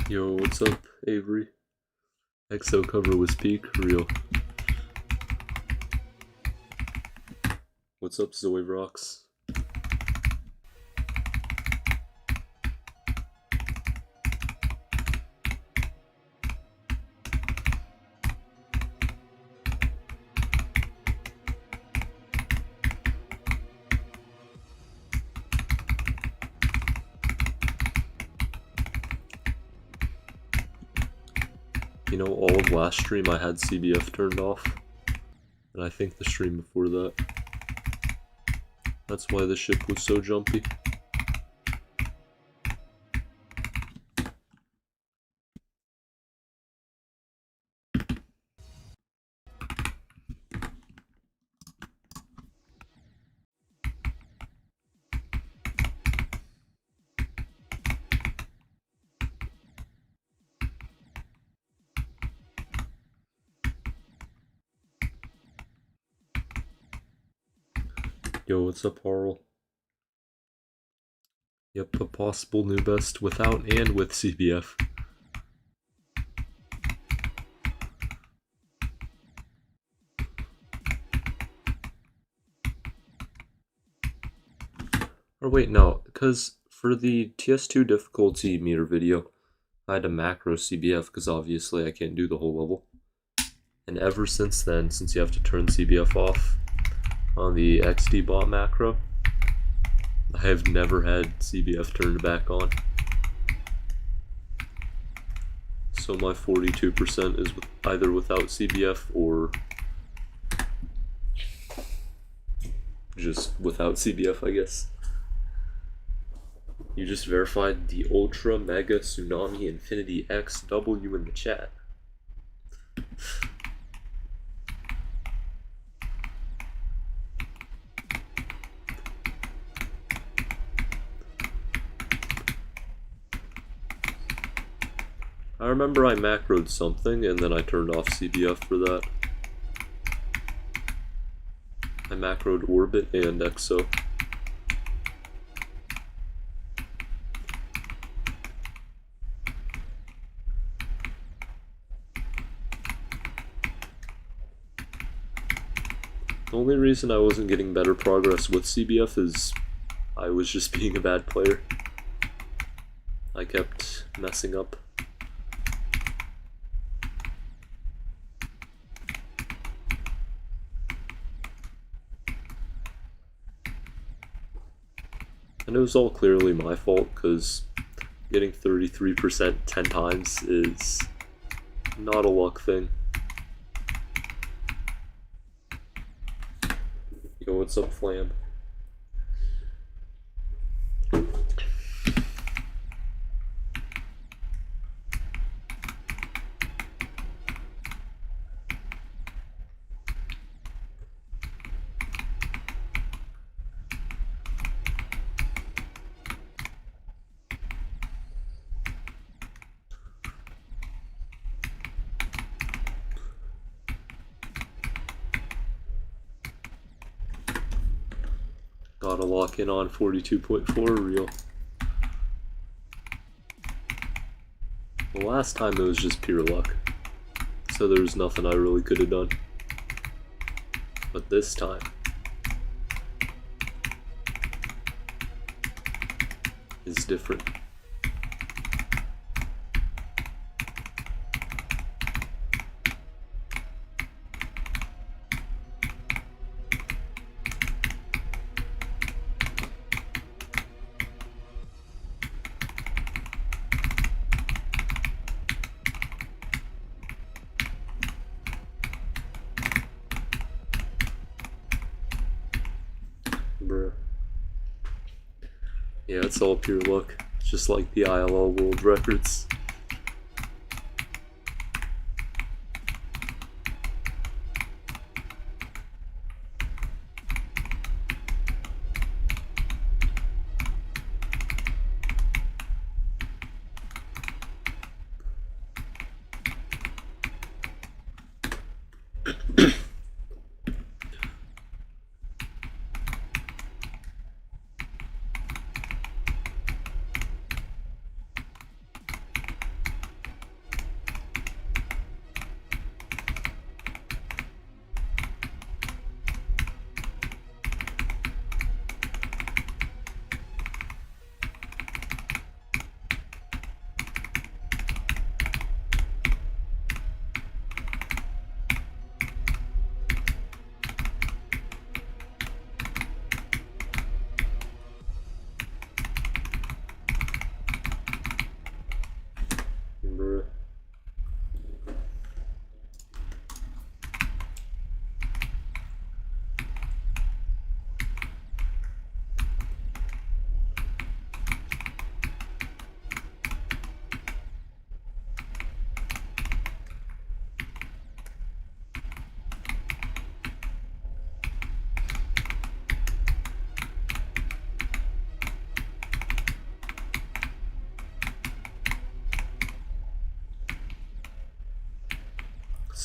Yo, what's up, Avery? XO cover was peak, real. What's up, Zoe Rocks? You know, all of last stream I had CBF turned off, and I think the stream before that. That's why the ship was so jumpy. Yo, what's up, Harl? Yep, a possible new best without and with CBF. Or wait, no, because for the TS2 difficulty meter video, I had to macro CBF because obviously I can't do the whole level. And ever since then, since you have to turn CBF off on the XD bot macro, I have never had CBF turned back on. So my 42% is either without CBF or just without CBF, I guess. You just verified the Ultra Mega Tsunami Infinity XW in the chat. I remember I macroed something and then I turned off CBF for that. I macroed Orbit and EXO. The only reason I wasn't getting better progress with CBF is I was just being a bad player. I kept messing up. And it was all clearly my fault, because getting 33% 10 times is not a luck thing. Yo, what's up, Flam? Gotta lock in on 42.4 real. The last time it was just pure luck, so there was nothing I really could have done. But this time, is different. Bruh. Yeah, it's all pure luck. It's just like the ILL world records.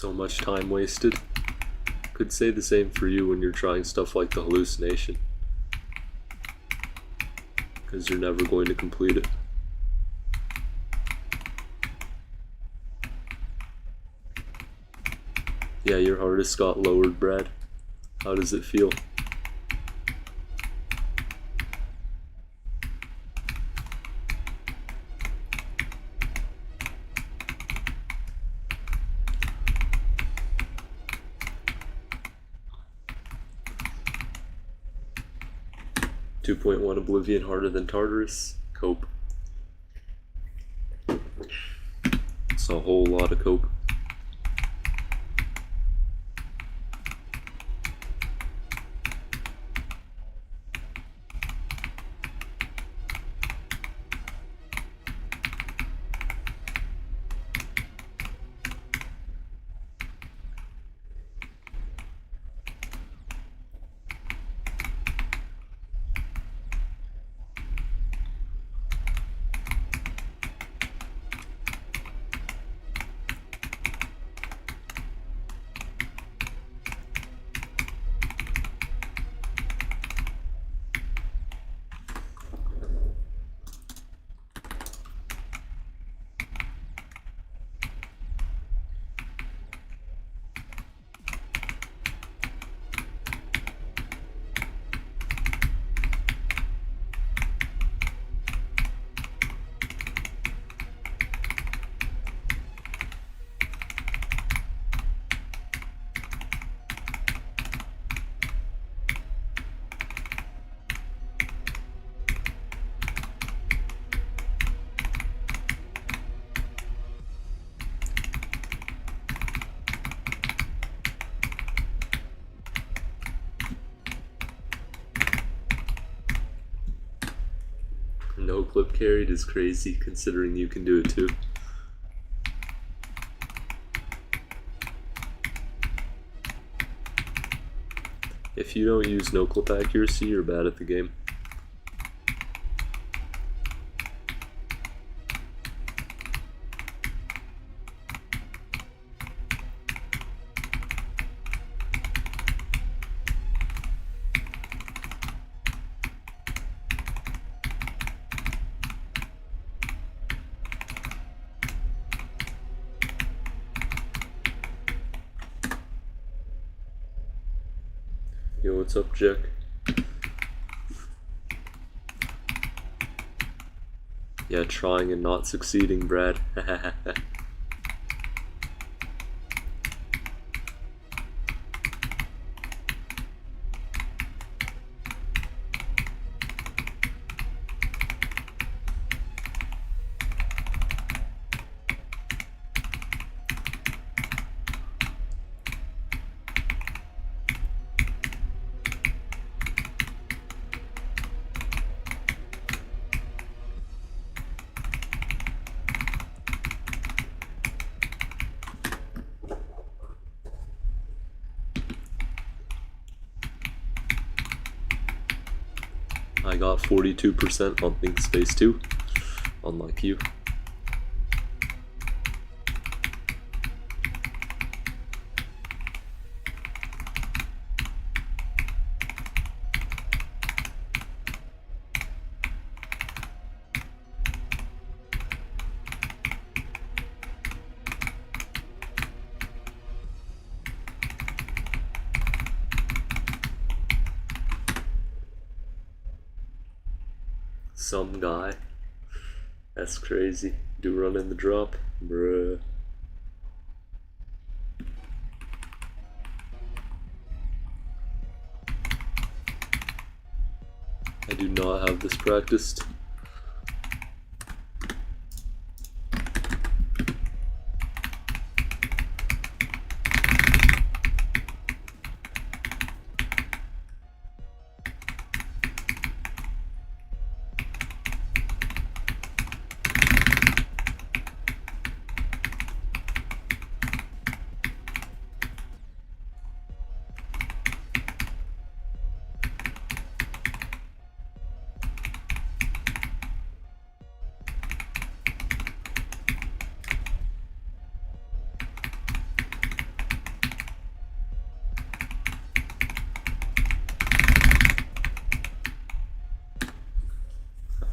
So much time wasted. Could say the same for you when you're trying stuff like the hallucination, because you're never going to complete it. Yeah, your hardest got lowered, Brad. How does it feel? .1 Oblivion harder than Tartarus. Cope. It's a whole lot of cope. No clip carried is crazy, considering you can do it too. If you don't use no clip accuracy, you're bad at the game. Yo, what's up, Jack? Yeah, trying and not succeeding, Brad. I got 42% on Think Space 2, unlike you. Some guy. That's crazy. Do run in the drop? Bruh. I do not have this practiced.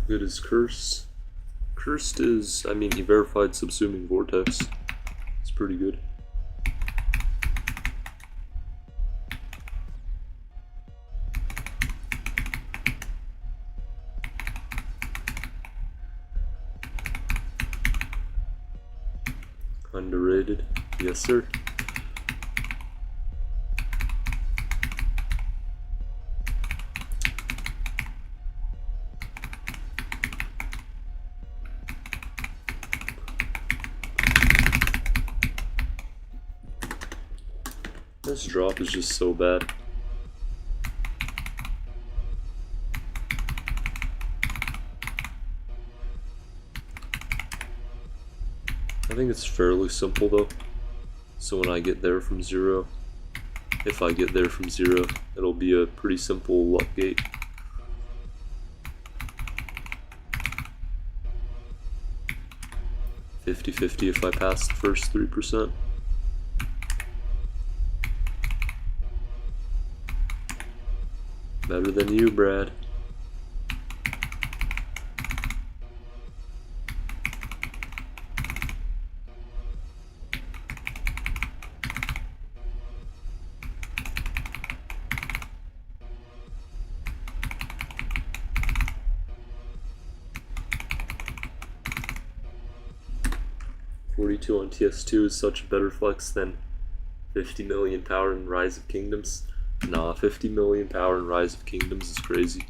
Good as Curse. Cursed is, I mean, he verified Subsuming Vortex. It's pretty good. Underrated. Yes, sir. This drop is just so bad. I think it's fairly simple though. So when I get there from 0, if I get there from 0, it'll be a pretty simple luck gate. $50-50 if I pass the first 3%. Better than you, Brad. $42 on TS2 is such a better flex than 50 million power in Rise of Kingdoms. Nah, 50 million power in Rise of Kingdoms is crazy.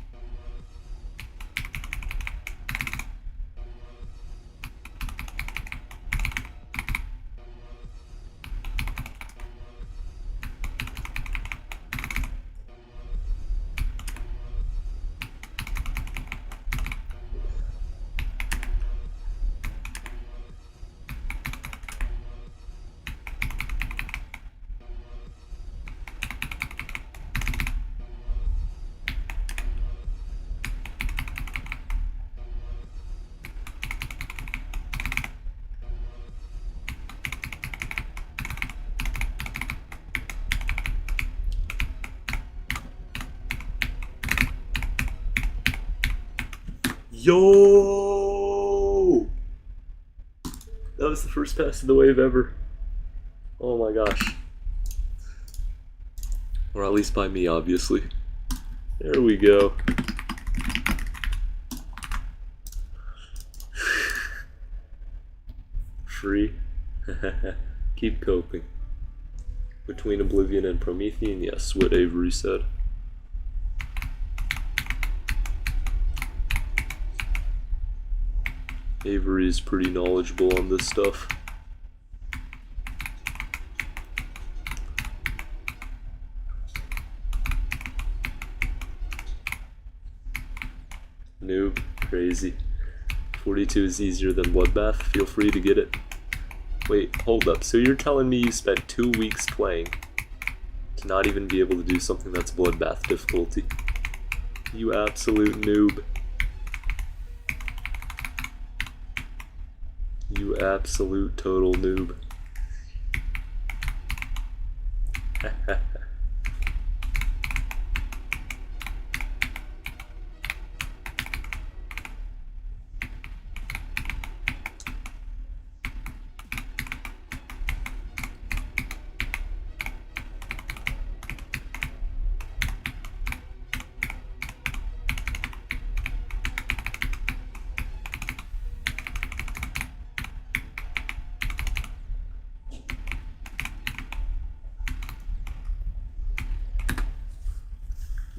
Yo! That was the first pass of the wave ever. Oh my gosh. Or at least by me, obviously. There we go. Free. Keep coping. Between Oblivion and Promethean, yes, what Avery said. Avery is pretty knowledgeable on this stuff. Noob, crazy. 42 is easier than Bloodbath, feel free to get it. Wait, hold up, so you're telling me you spent 2 weeks playing to not even be able to do something that's Bloodbath difficulty? You absolute noob. You absolute total noob.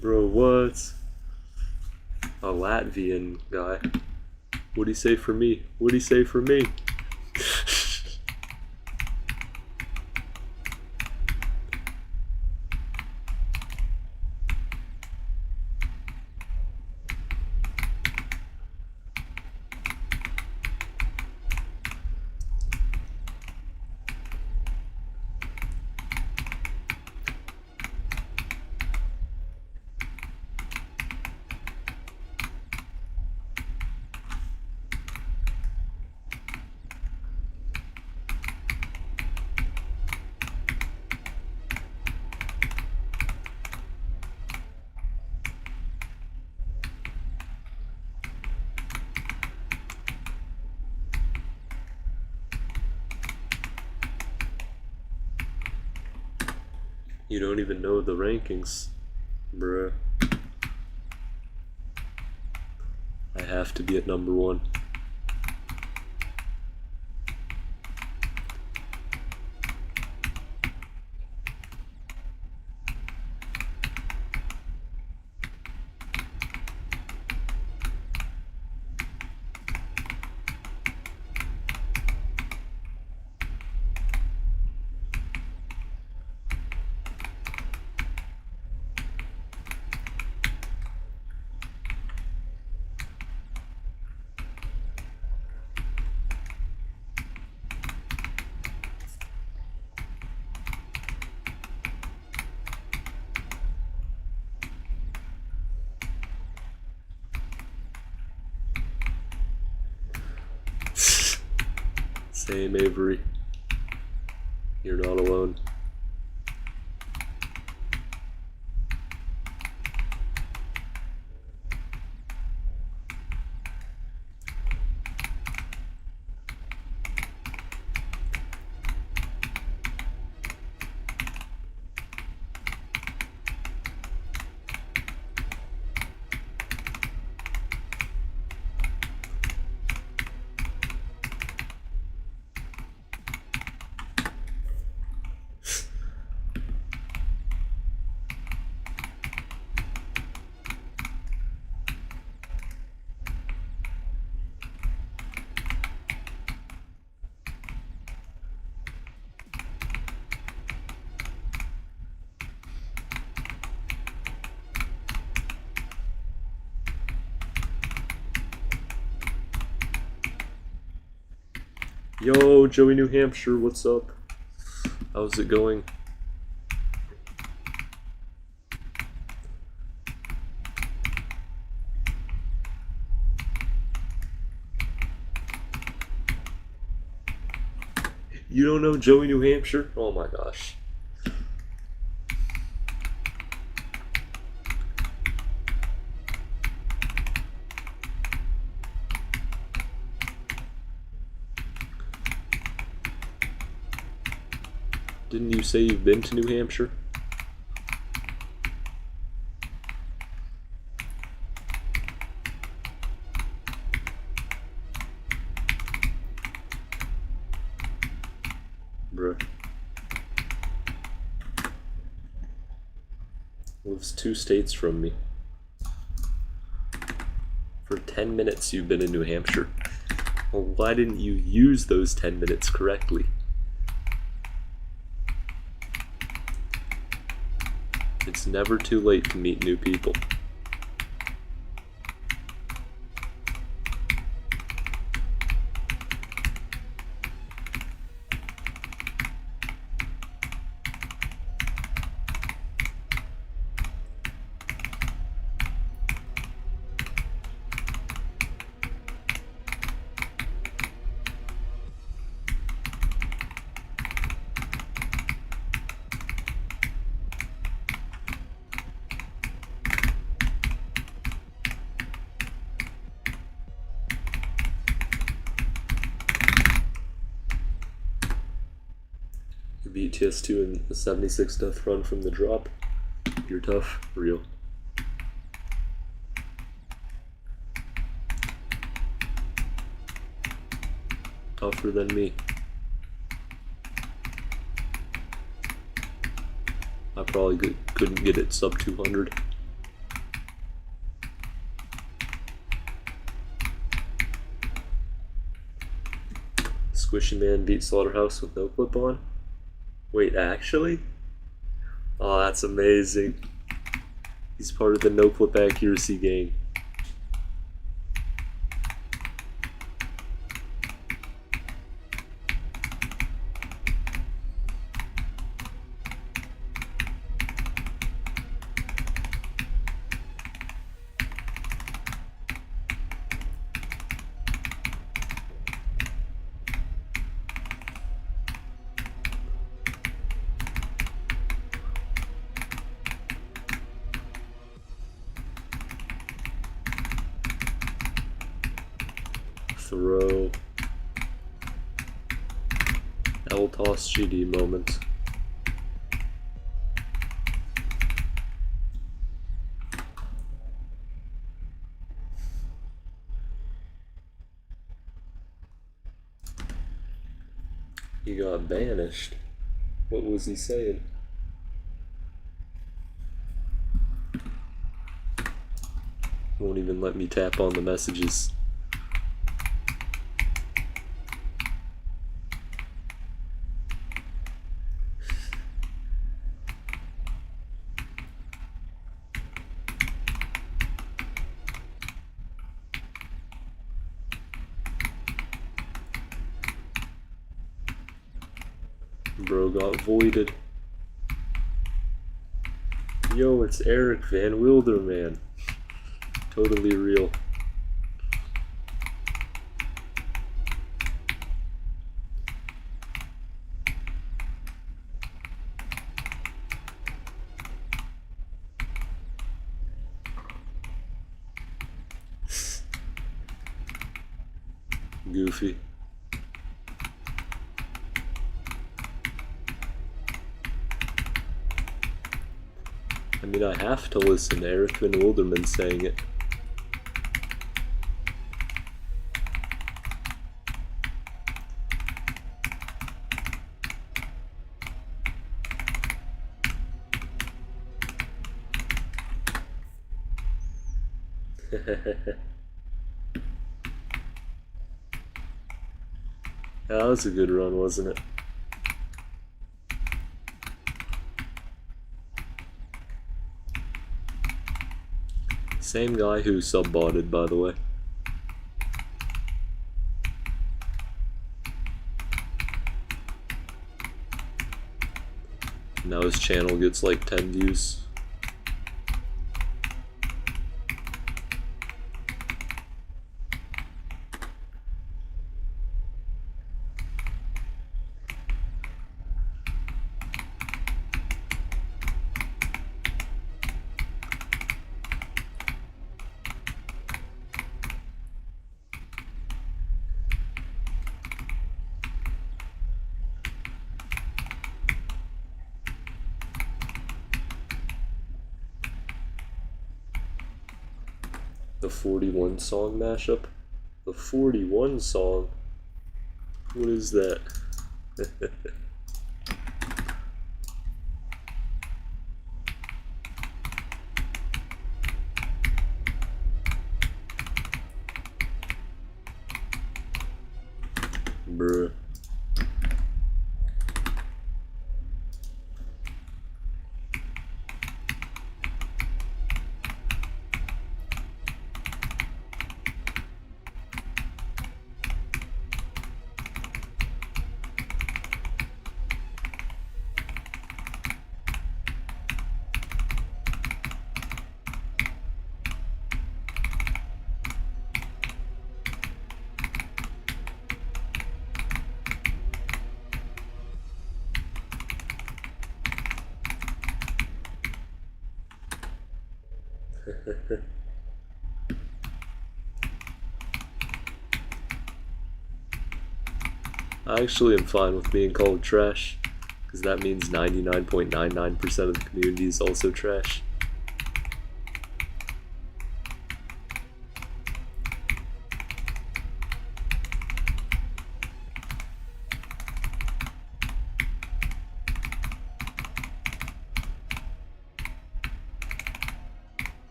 Bro, what? A Latvian guy. What'd he say for me? What'd he say for me? You don't even know the rankings, bruh. I have to be at number 1. Same, Avery. You're not alone. Yo, Joey, New Hampshire, what's up? How's it going? You don't know Joey, New Hampshire? Oh my gosh. Didn't you say you've been to New Hampshire? Bruh. Lives 2 states from me. For 10 minutes you've been in New Hampshire. Well, why didn't you use those 10 minutes correctly? It's never too late to meet new people. You beat TS2 in the 76 death run from the drop. You're tough, real. Tougher than me. I probably couldn't get it sub 200. Squishy Man beat Slaughterhouse with no clip on. Wait, actually? Oh, that's amazing. He's part of the no clip accuracy gang. Throw. L-toss GD moment. He got banished. What was he saying? Won't even let me tap on the messages. Bro got voided. Yo, it's Eric Van Wilder, man. Totally real. Goofy. I mean, I have to listen to Eric Van Wilderman saying it. That was a good run, wasn't it? Same guy who sub-botted, by the way. Now his channel gets like 10 views. The 41 song mashup? The 41 song? What is that? Bruh. I actually am fine with being called trash, because that means 99.99% of the community is also trash.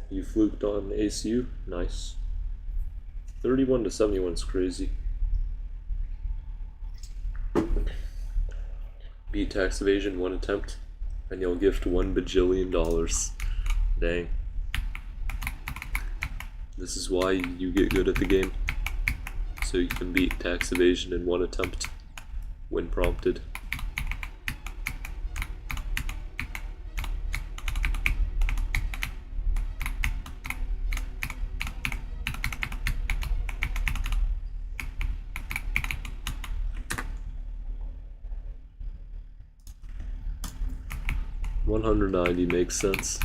You fluked on ACU? Nice. 31 to 71 is crazy. Beat tax evasion, 1 attempt, and you'll gift $1 bajillion. Dang. This is why you get good at the game. So you can beat tax evasion in 1 attempt when prompted. $190 makes sense.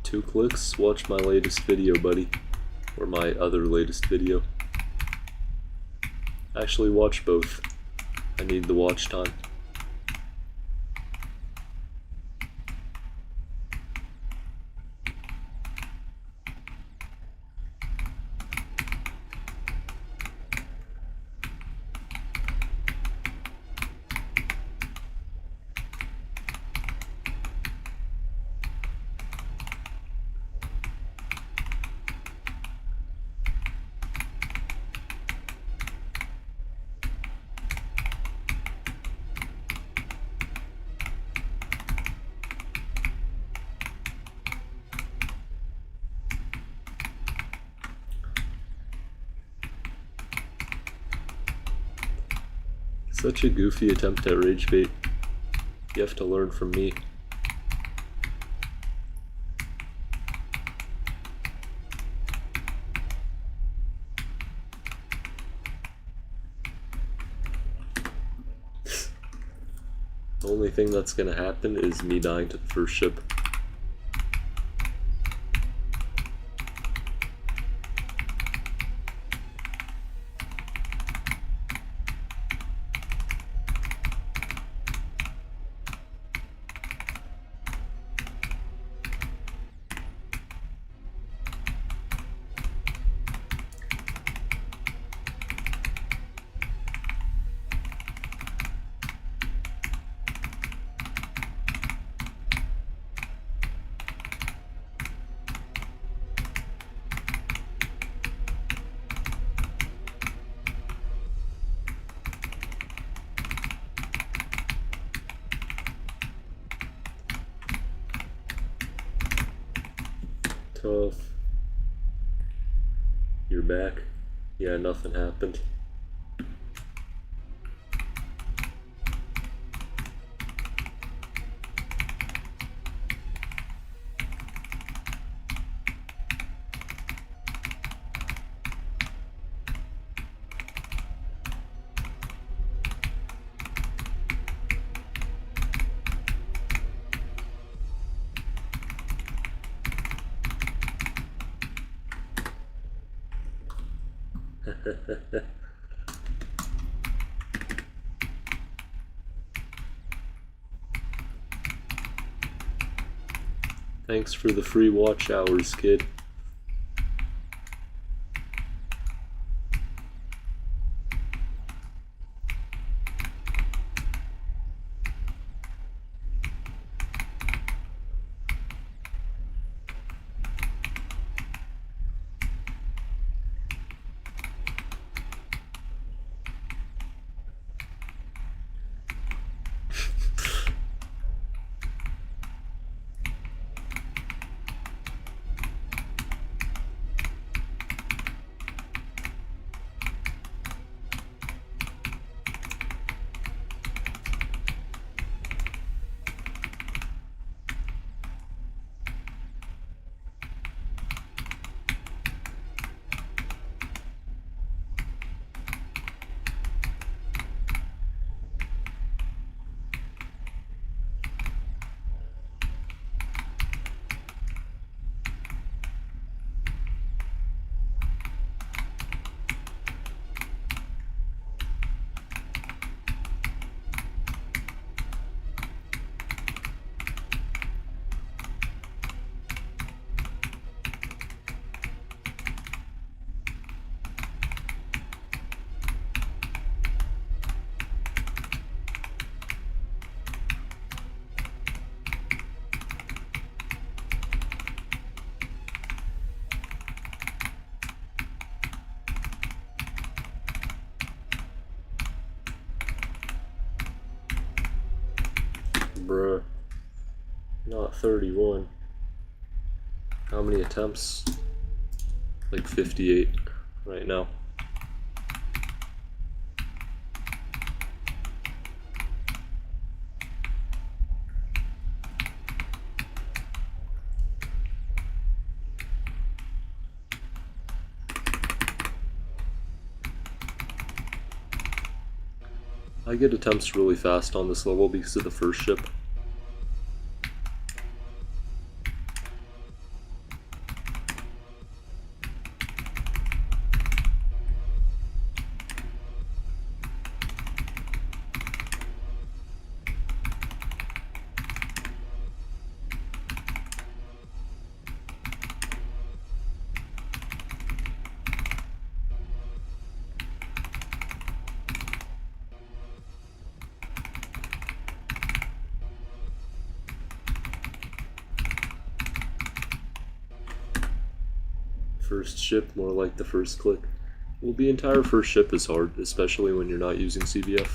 2 clicks, watch my latest video, buddy. Or my other latest video. Actually, watch both. I need the watch time. Such a goofy attempt at rage bait. You have to learn from me. The only thing that's gonna happen is me dying to the first ship. Tough. You're back. Yeah, nothing happened. Thanks for the free watch hours, kid. Bruh. Not 31. How many attempts? Like 58 right now. I get attempts really fast on this level because of the first ship. first ship, more like the first click. Well, the entire first ship is hard, especially when you're not using CBF.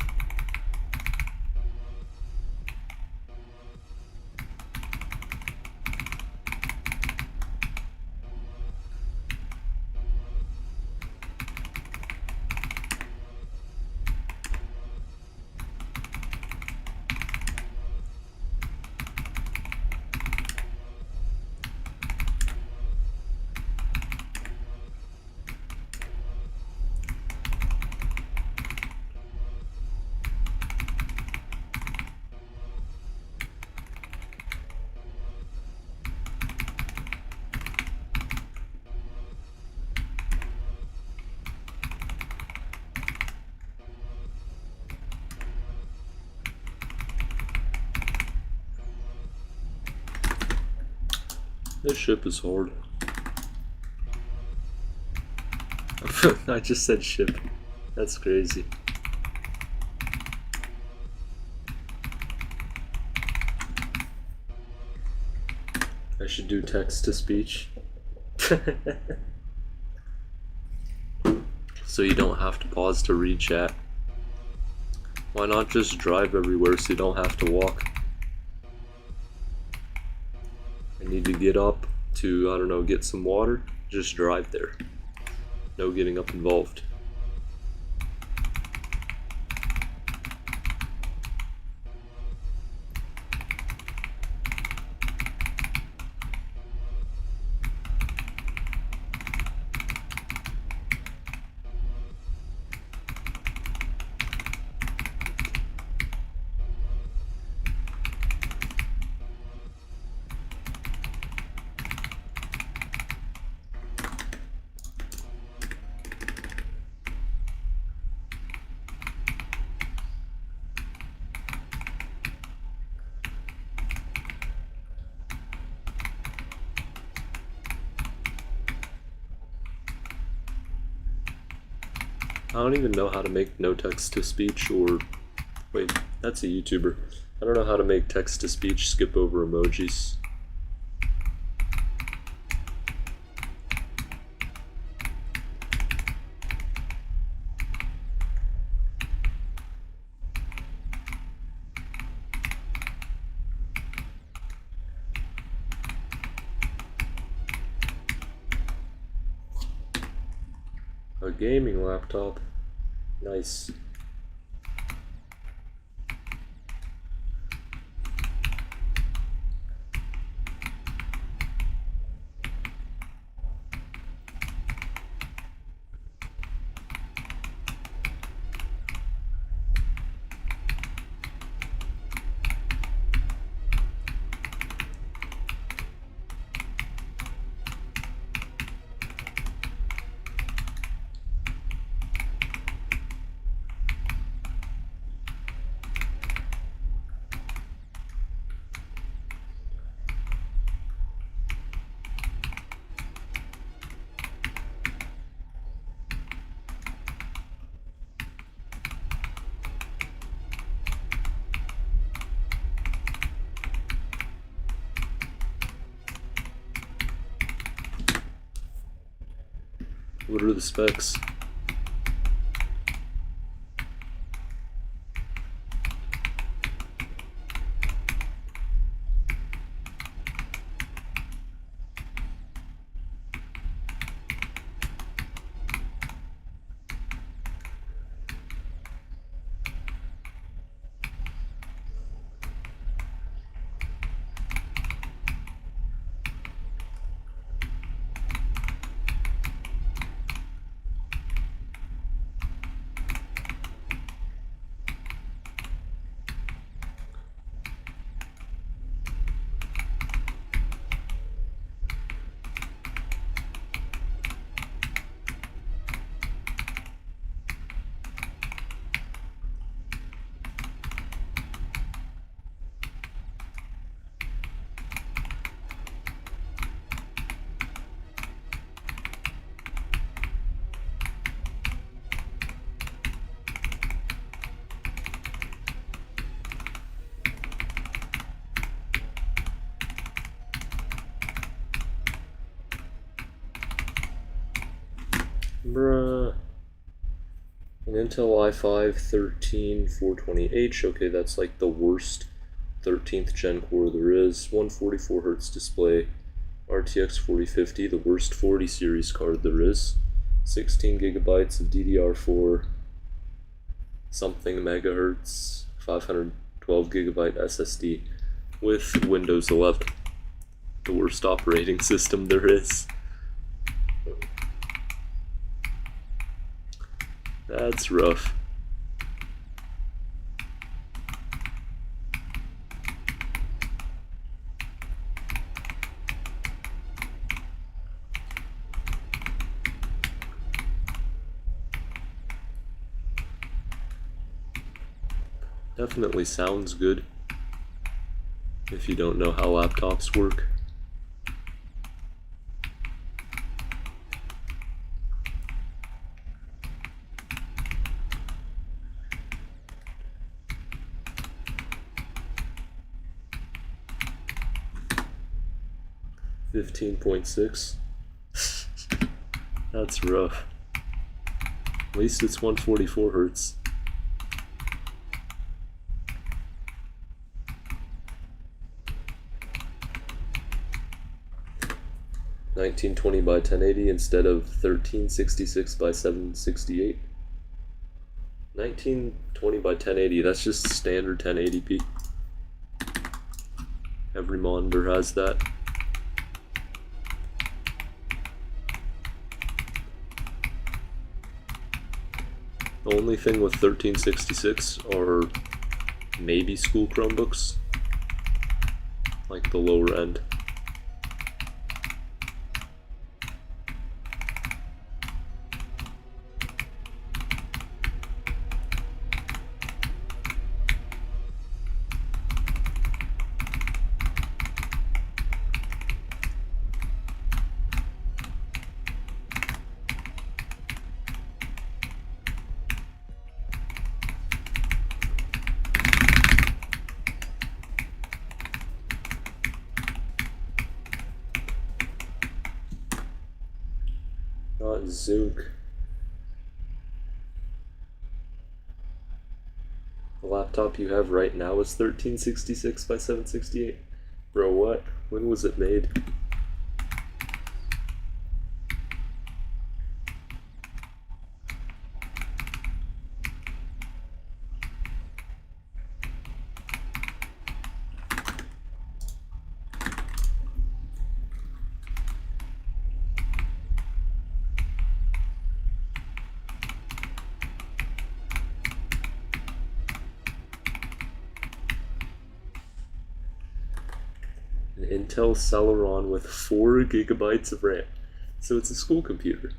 This ship is hard. I just said ship. That's crazy. I should do text to speech. So you don't have to pause to read chat. Why not just drive everywhere so you don't have to walk? I need to get up to, I don't know, get some water. Just drive there. No getting up involved. I don't even know how to make no text to speech or... Wait, that's a YouTuber. I don't know how to make text to speech skip over emojis. A gaming laptop. Nice. What are the specs? Bruh. An Intel i5-13420H. Okay, that's like the worst 13th gen core there is. 144Hz display. RTX 4050, the worst 40 series card there is. 16 gigabytes of DDR4 something megahertz, 512 gigabyte SSD with Windows 11, the worst operating system there is. That's rough. Definitely sounds good if you don't know how laptops work. $15.6. That's rough. At least it's 144 hertz. 1920 by 1080 instead of 1366 by 768. 1920 by 1080, that's just standard 1080p. Every monitor has that. The only thing with 1366 are maybe school Chromebooks, like the lower end. Not Zook. The laptop you have right now is 1366 by 768. Bro, what? When was it made? An Intel Celeron with 4 gigabytes of RAM. So it's a school computer.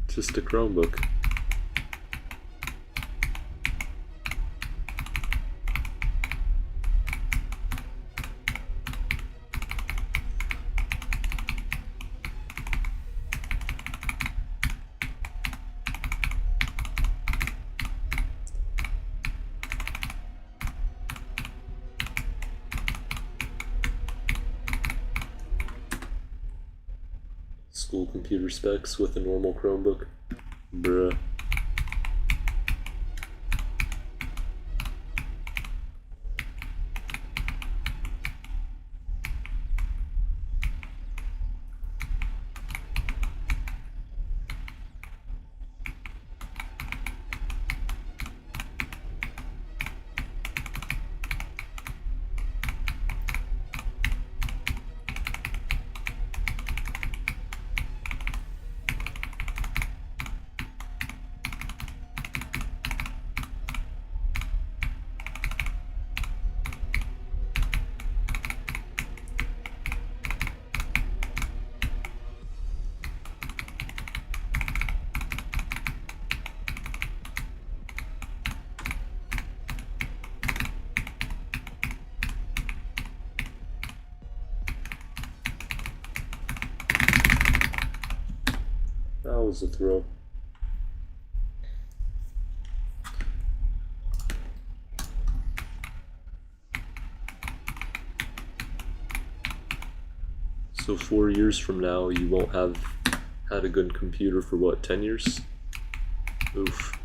Just a Chromebook. School computer specs with a normal Chromebook. Bruh. That was a throw. So 4 years from now, you won't have Had a good computer for what, 10 years? Oof.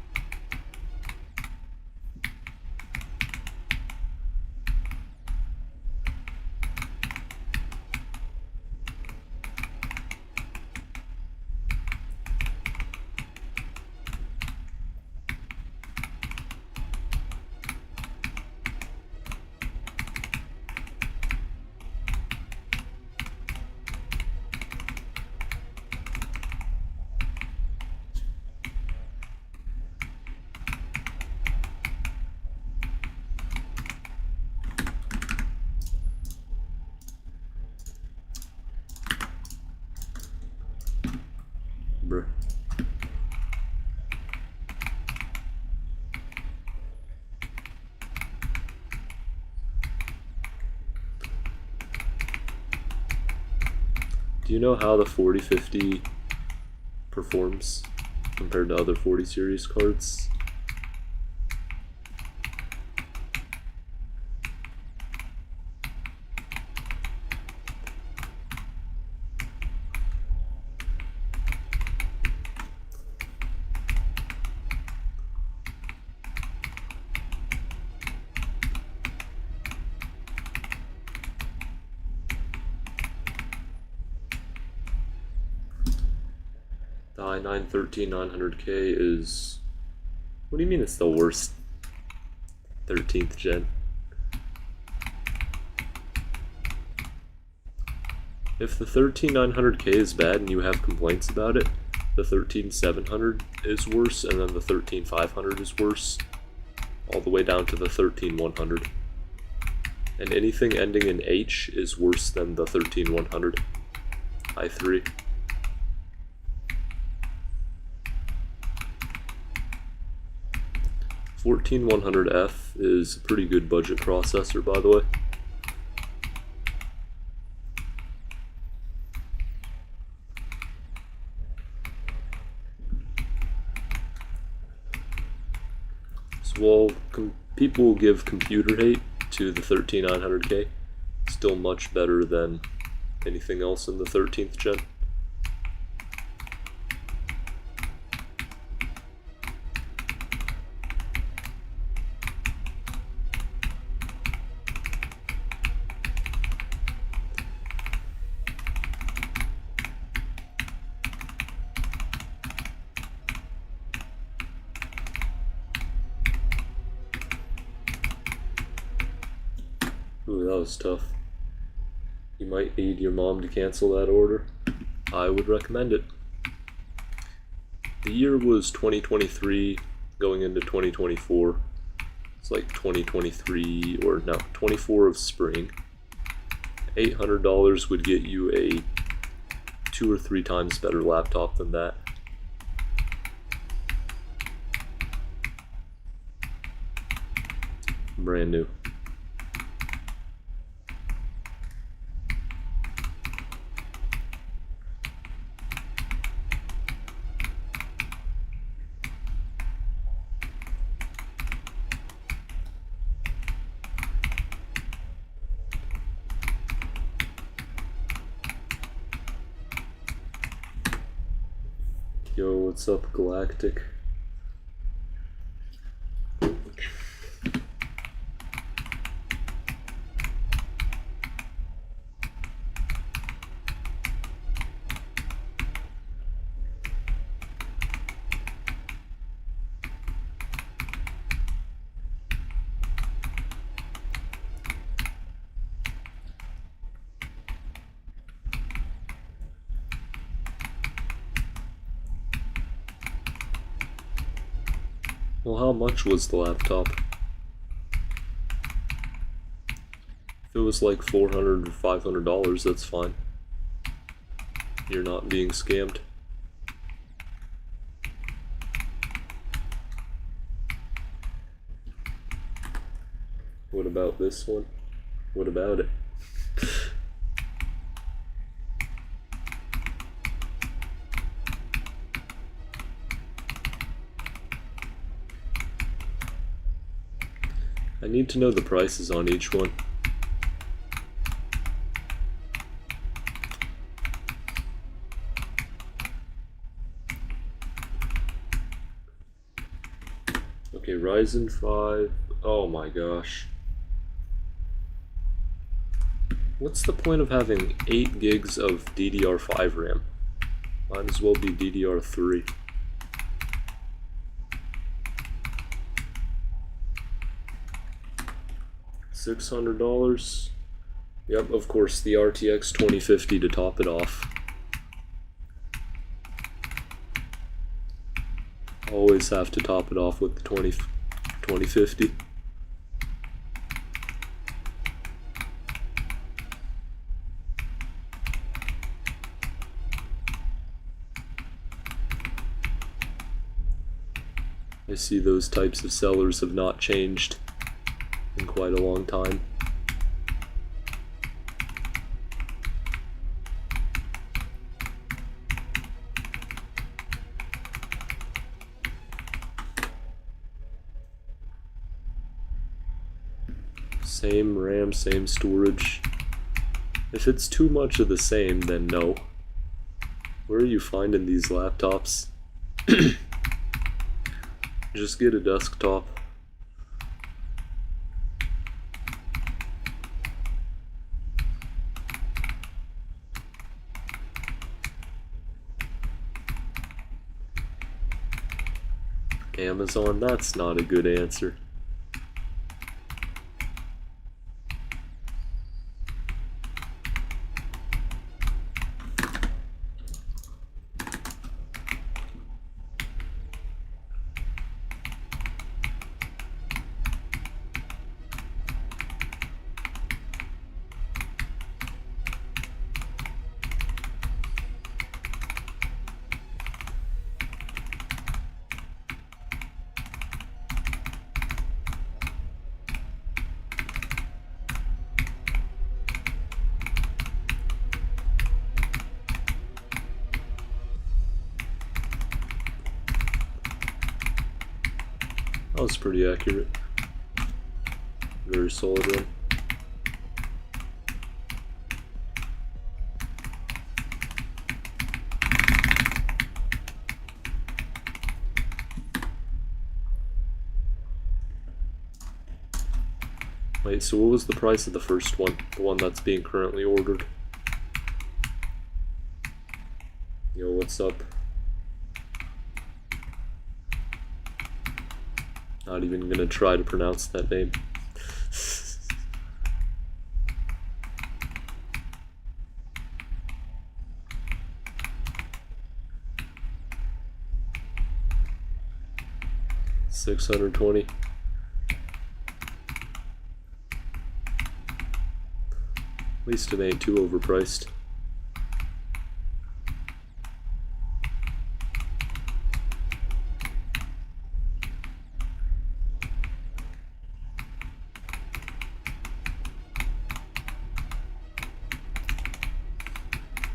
Bruh. Do you know how the 4050 performs compared to other 40 series cards? The i9 13900K is... What do you mean it's the worst 13th gen? If the 13900K is bad and you have complaints about it, the 13700 is worse, and then the 13500 is worse, all the way down to the 13100. And anything ending in H is worse than the 13100. i3. $14100F is a pretty good budget processor, by the way. So while people will give computer hate to the 13900K, still much better than anything else in the 13th gen. Ooh, that was tough. You might need your mom to cancel that order. I would recommend it. The year was 2023 going into 2024. It's like 2023, or no, 24 of spring. $800 would get you a 2 or 3 times better laptop than that. Brand new. Yo, what's up, Galactic? Well, how much was the laptop? If it was like $400 or $500, that's fine. You're not being scammed. What about this one? What about it? I need to know the prices on each one. Ryzen 5. Oh my gosh. What's the point of having 8 gigs of DDR5 RAM? Might as well be DDR3. $600. Yep, of course, the RTX 2050 to top it off. Always have to top it off with the 2050. I see those types of sellers have not changed in quite a long time. Same RAM, same storage. If it's too much of the same, then no. Where are you finding these laptops? Just get a desktop. Amazon, that's not a good answer. That was pretty accurate. Very solid one. Wait, so what was the price of the first one? The one that's being currently ordered? Yo, what's up? Not even gonna try to pronounce that name. $620. At least it ain't too overpriced.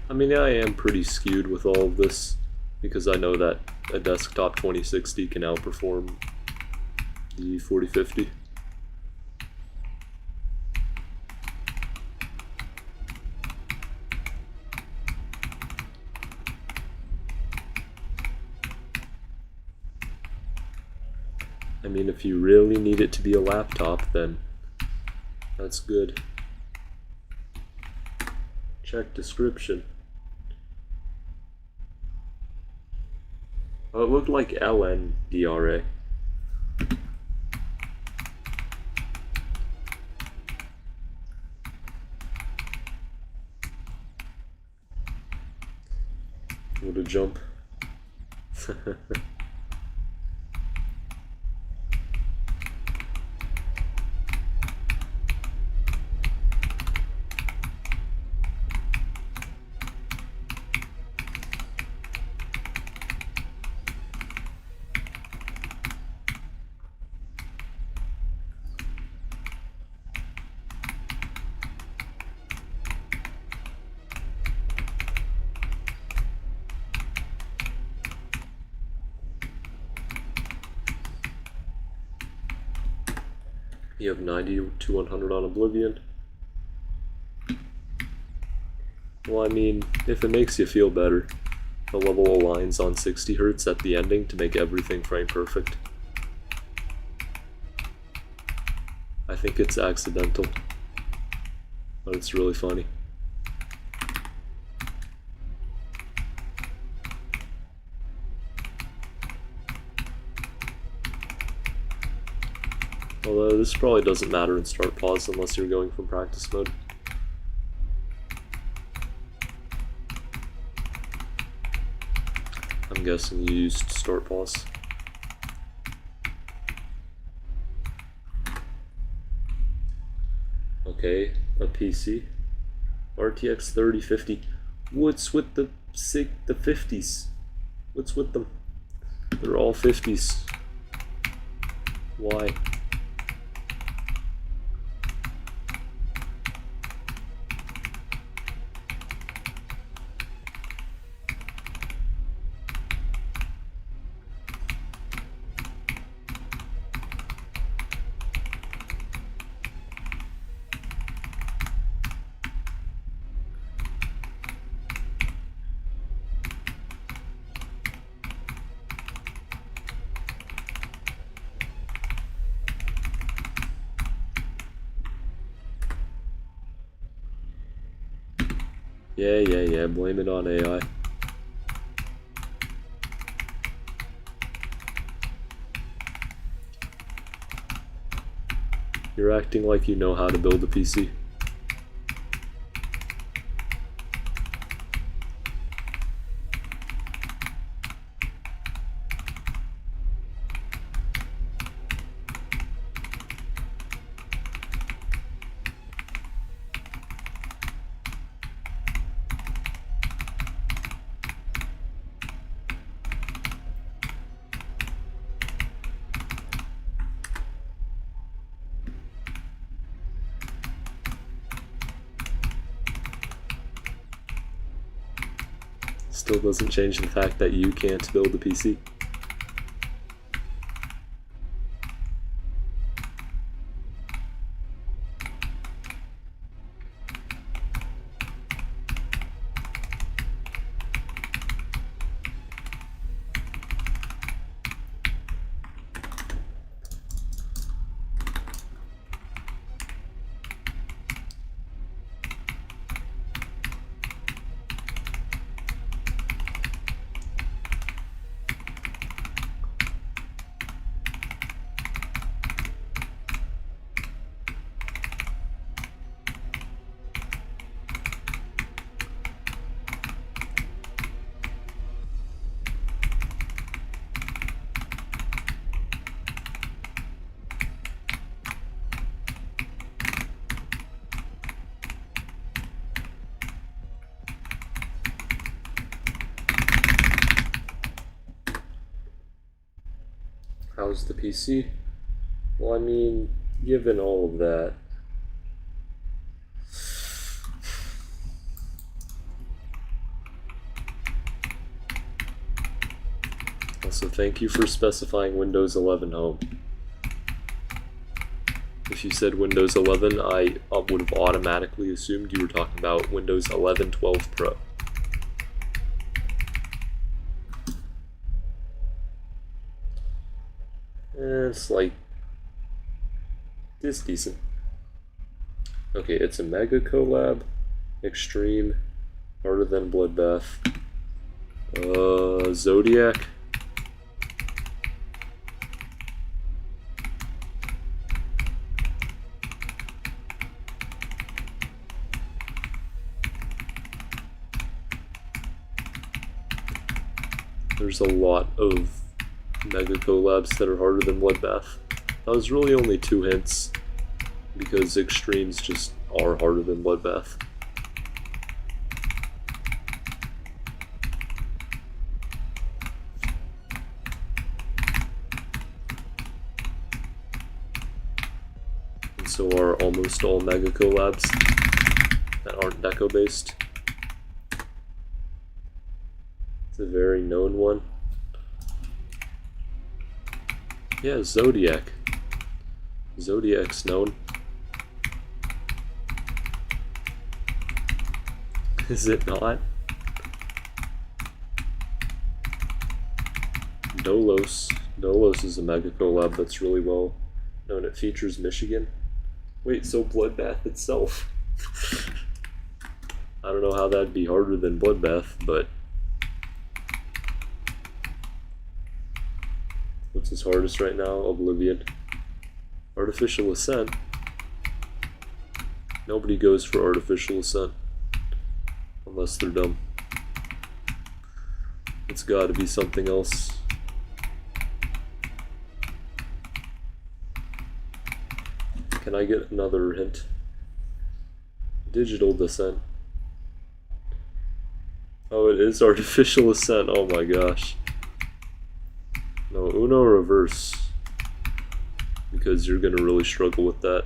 I mean, I am pretty skewed with all of this because I know that a desktop 2060 can outperform the 4050. I mean, if you really need it to be a laptop, then that's good. Check description. Oh, it looked like LNDRA. What a jump. You have 90 to 100 on Oblivion. Well, I mean, if it makes you feel better, the level aligns on 60 Hz at the ending to make everything frame perfect. I think it's accidental, but it's really funny. Although this probably doesn't matter in start pause unless you're going from practice mode. I'm guessing you used start pause. Okay, a PC. RTX 3050. What's with the 50s? What's with them? They're all 50s. Why? Yeah, blame it on AI. You're acting like you know how to build a PC. Still doesn't change the fact that you can't build a PC. How's the PC? Well, I mean, given all of that, also thank you for specifying Windows 11 Home. If you said Windows 11, I would have automatically assumed you were talking about Windows 11 12 Pro. It's like, it's decent. Okay, it's a Mega Collab, Extreme, Harder Than Bloodbath, Zodiac. There's a lot of Mega Collabs that are harder than Bloodbath. That was really only 2 hints, because Extremes just are harder than Bloodbath. And so are almost all Mega Collabs that aren't Deco based. It's a very known one. Yeah, Zodiac. Zodiac's known. Is it not? Dolos. Dolos is a Mega Collab that's really well known. It features Michigan. Wait, so Bloodbath itself. I don't know how that'd be harder than Bloodbath, but... What's his hardest right now? Oblivion. Artificial Ascent? Nobody goes for Artificial Ascent. Unless they're dumb. It's gotta be something else. Can I get another hint? Digital Descent. Oh, it is Artificial Ascent. Oh my gosh. No, Uno Reverse. Because you're gonna really struggle with that.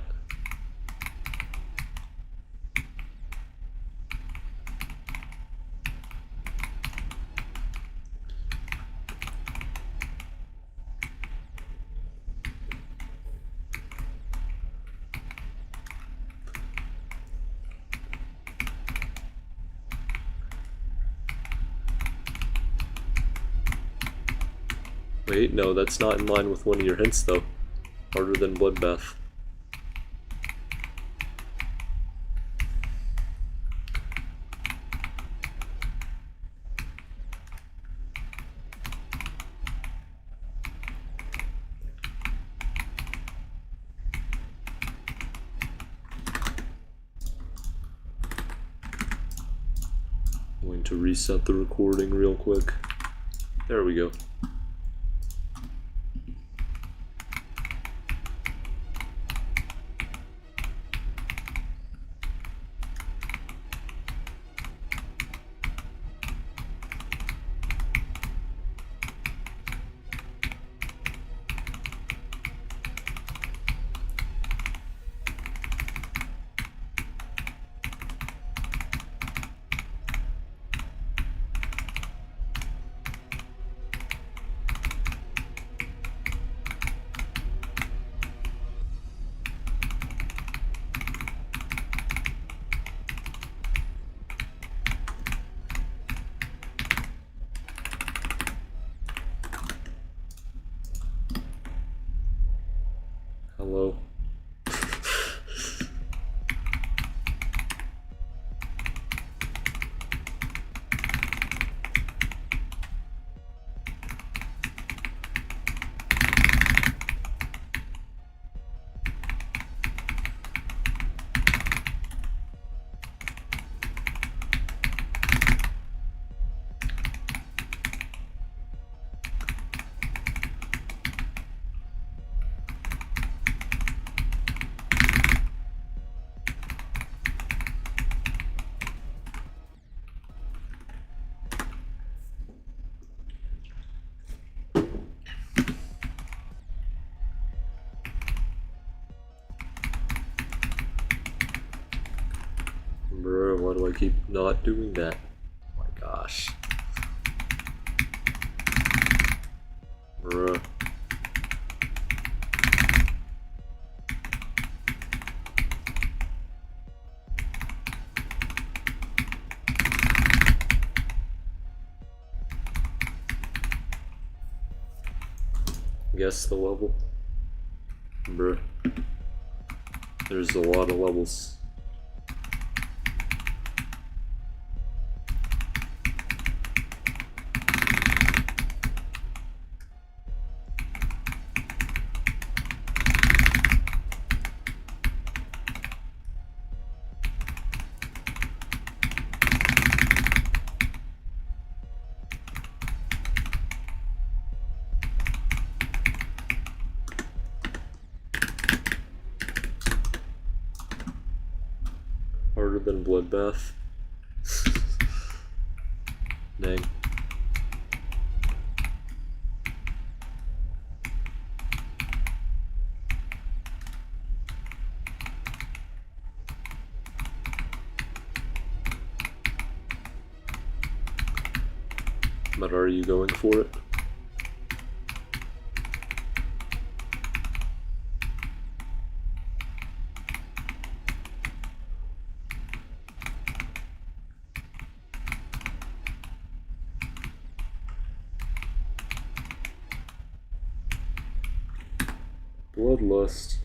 Wait, no, that's not in line with one of your hints, though. Harder than Bloodbath. I'm going to reset the recording real quick. There we go. Hello. Bruh, why do I keep not doing that? Oh my gosh. Bruh. Guess the level. Bruh. There's a lot of levels. Harder than Bloodbath. Dang. But are you going for it? Bloodlust.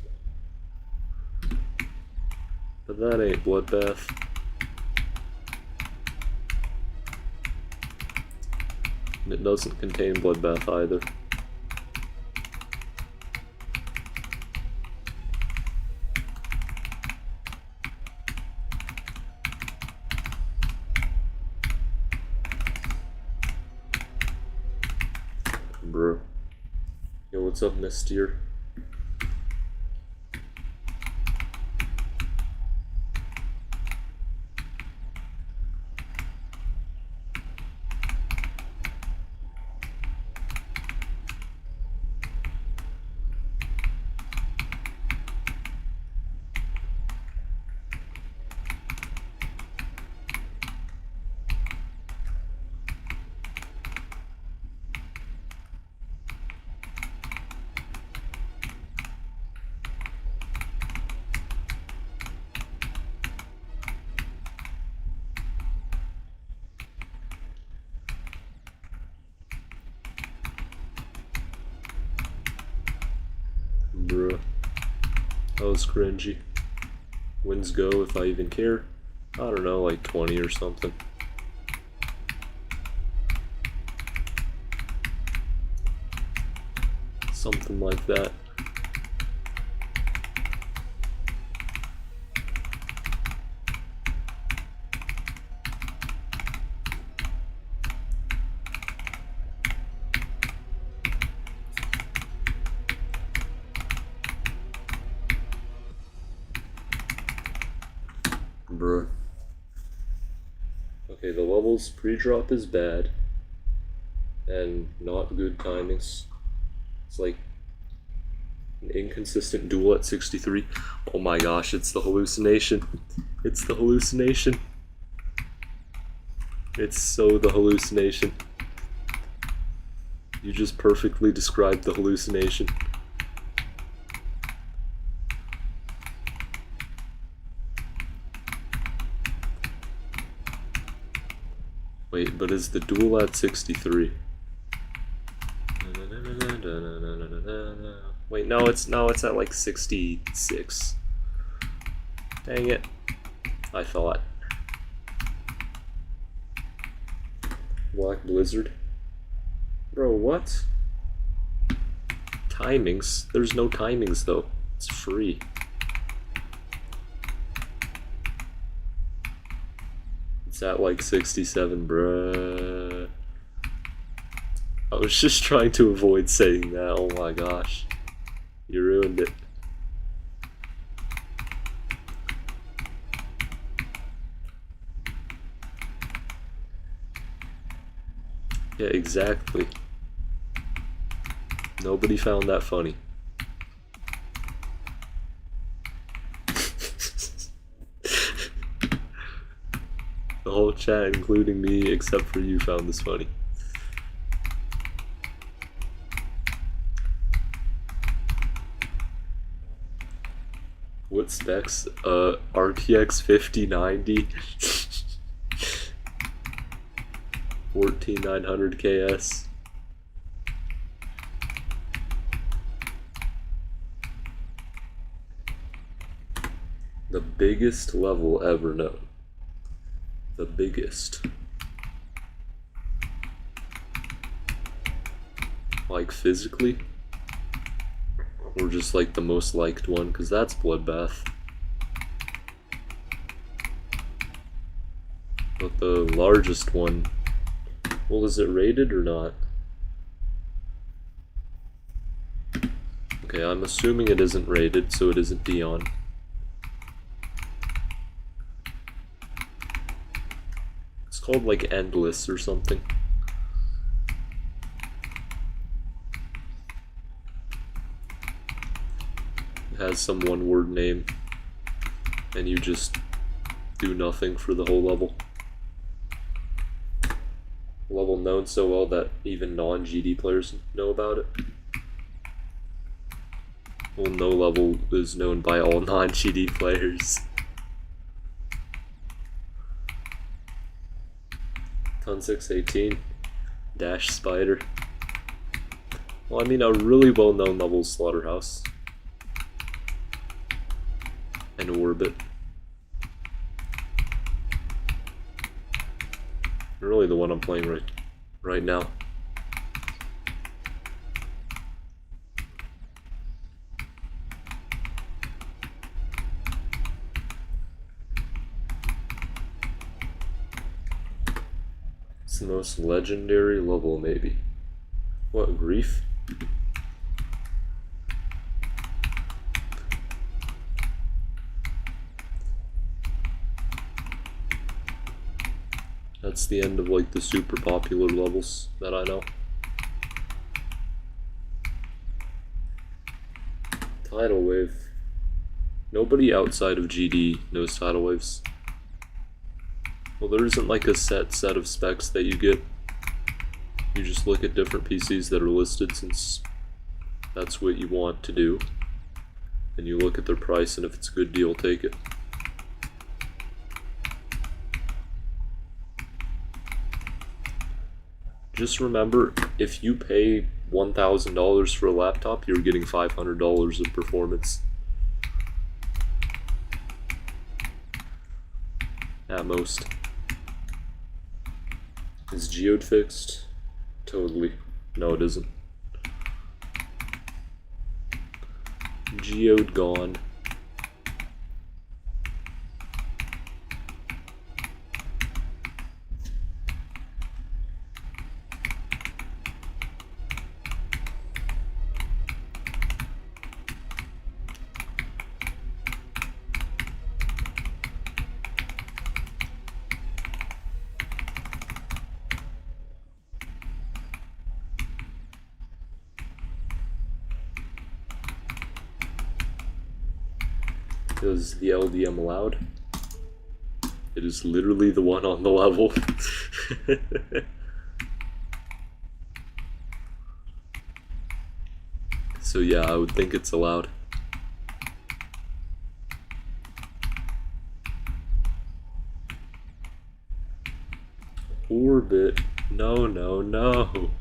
But that ain't bloodbath. And it doesn't contain bloodbath either. Bro. Yo, what's up, Mister? Bruh. That was cringy. Wins go if I even care. I don't know, like 20 or something. Something like that. Bruh. Okay, the levels pre-drop is bad. And not good timings. It's like an inconsistent duel at 63. Oh my gosh, it's the hallucination. It's the hallucination. It's so the hallucination. You just perfectly described the hallucination. Wait, but is the duel at 63? Wait, no, it's at like 66. Dang it. I thought. Black Blizzard? Bro, what? Timings? There's no timings though. It's free. It's at like 67, bruh. I was just trying to avoid saying that. Oh my gosh. You ruined it. Yeah, exactly. Nobody found that funny. The whole chat, including me, except for you, found this funny. What specs? RTX 5090, 14900 KS. The biggest level ever known. The biggest. Like physically? Or just like the most liked one, because that's Bloodbath. But the largest one, well, is it rated or not? Okay, I'm assuming it isn't rated, so it isn't Dion. It's called like Endless or something. Has some one-word name, and you just do nothing for the whole level. A level known so well that even non-GD players know about it. Well, no level is known by all non-GD players. Ton 618, Dash Spider. Well, I mean, a really well-known level is Slaughterhouse. And Orbit. Really the one I'm playing right now. It's the most legendary level, maybe. What, grief? That's the end of like the super popular levels that I know. Tidal wave. Nobody outside of GD knows tidal waves. Well, there isn't like a set of specs that you get. You just look at different PCs that are listed, since that's what you want to do. And you look at their price, and if it's a good deal, take it. Just remember, if you pay $1,000 for a laptop, you're getting $500 of performance. At most. Is Geode fixed? Totally. No, it isn't. Geode gone. Is the LDM allowed? It is literally the one on the level. So yeah, I would think it's allowed. Orbit. No, no, no.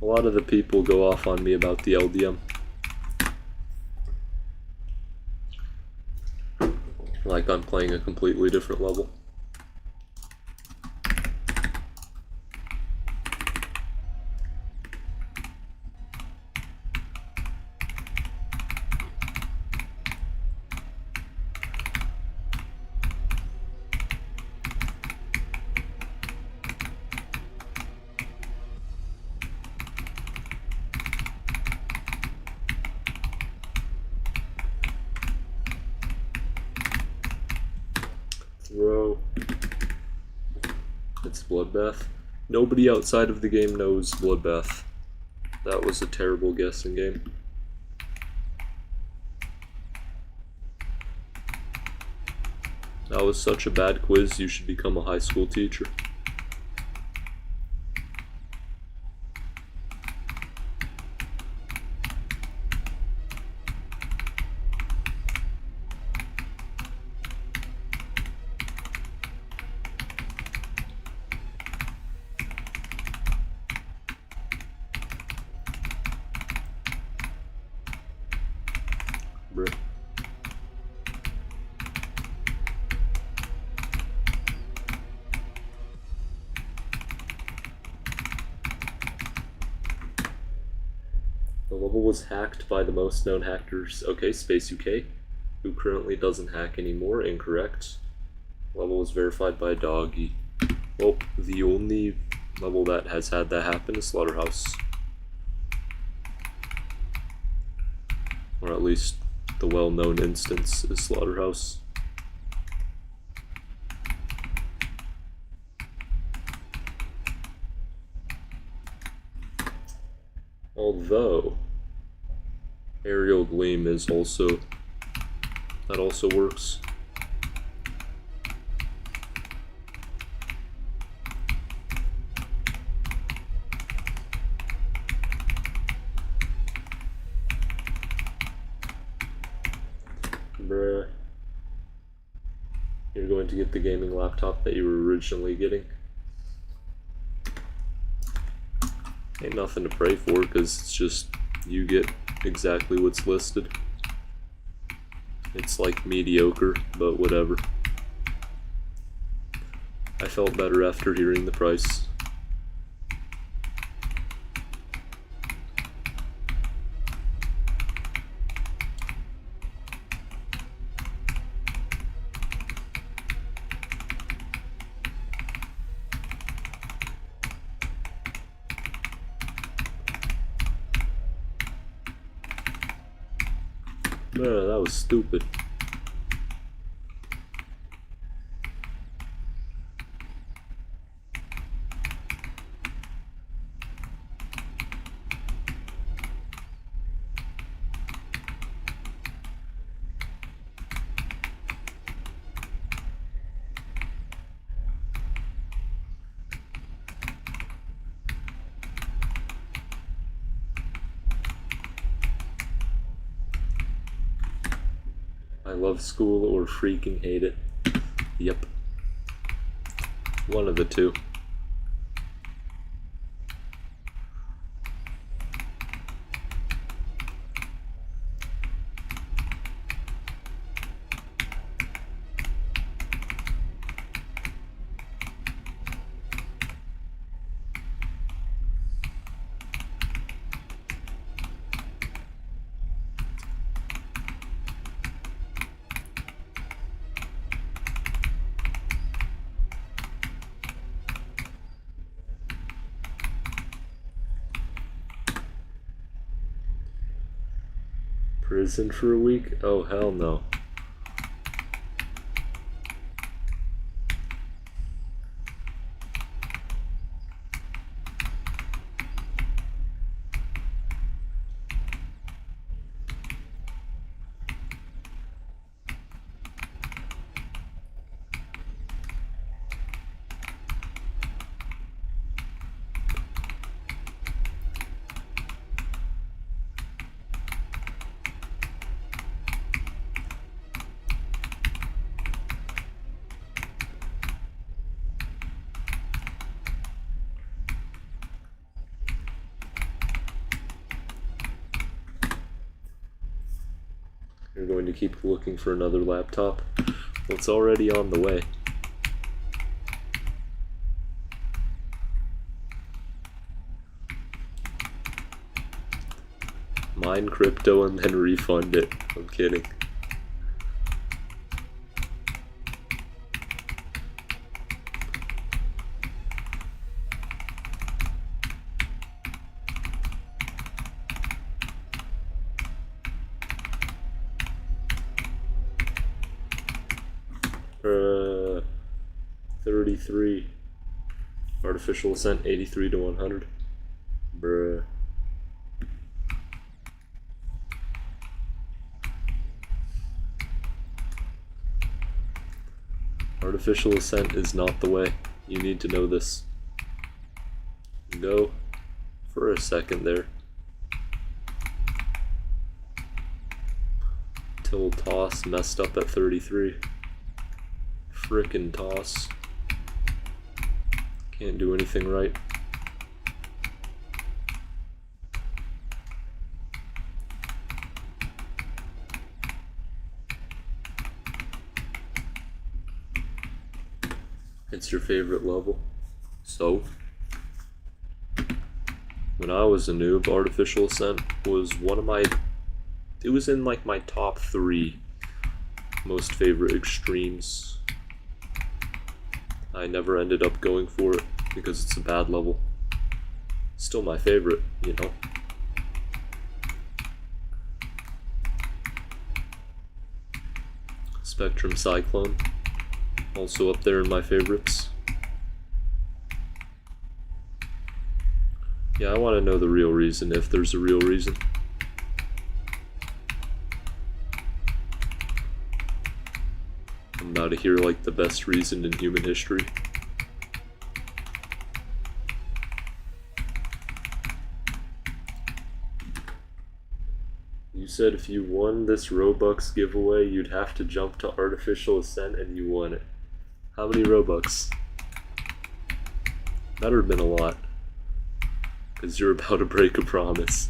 A lot of the people go off on me about the LDM. Like I'm playing a completely different level. Throw. It's Bloodbath. Nobody outside of the game knows Bloodbath. That was a terrible guessing game. That was such a bad quiz, you should become a high school teacher. Bruh. The level was hacked by the most known hackers. Okay, Space UK, who currently doesn't hack anymore. Incorrect. Level was verified by Doggy. Well, the only level that has had that happen is Slaughterhouse. Or at least the well-known instance is Slaughterhouse. Although Aerial Gleam is also, that also works. Bruh. You're going to get the gaming laptop that you were originally getting. Ain't nothing to pray for, because it's just you get exactly what's listed. It's like mediocre, but whatever. I felt better after hearing the price. That was stupid. I love school or freaking hate it. Yep. One of the two. Prison for a week? Oh, hell no. You're going to keep looking for another laptop? Well, it's already on the way. Mine crypto and then refund it. I'm kidding. Uh, 33. Artificial Ascent 83 to 100. Bruh. Artificial Ascent is not the way. You need to know this. Go for a second there. Till Toss messed up at 33. Frickin' Toss. Can't do anything right. It's your favorite level. So, when I was a noob, Artificial Ascent was one of my... It was in like my top 3 most favorite extremes. I never ended up going for it because it's a bad level. Still my favorite, you know. Spectrum Cyclone, also up there in my favorites. Yeah, I want to know the real reason, if there's a real reason. I'm about to hear like the best reason in human history. You said if you won this Robux giveaway, you'd have to jump to Artificial Ascent, and you won it. How many Robux? That'd have been a lot. Because you're about to break a promise.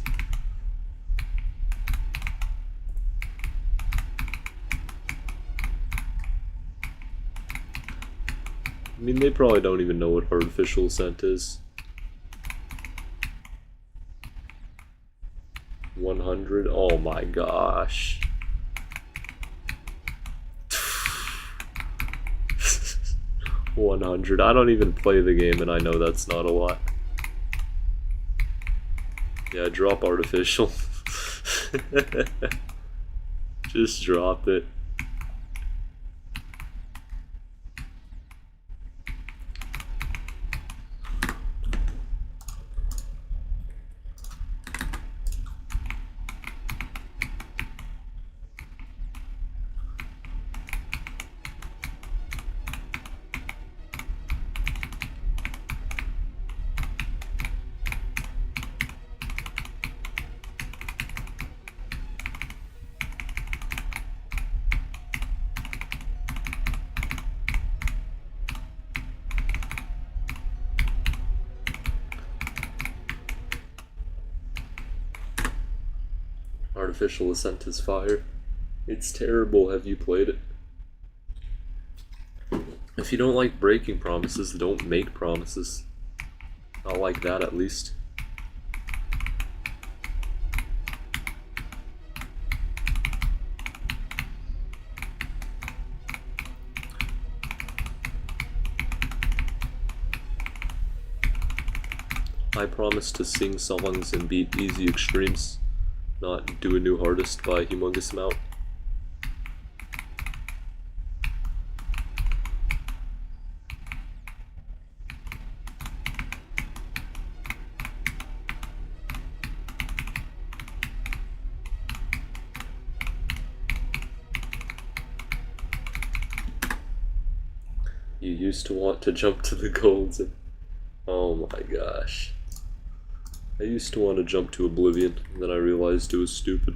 I mean, they probably don't even know what artificial ascent is. 100? Oh my gosh. $100. I don't even play the game and I know that's not a lot. Yeah, drop artificial. Just drop it. Artificial ascent is fire. It's terrible. Have you played it? If you don't like breaking promises, don't make promises. Not like that, at least. I promise to sing songs and beat easy extremes, not do a new hardest by a humongous amount. You used to want to jump to the golds and... oh my gosh. I used to want to jump to Oblivion, and then I realized it was stupid.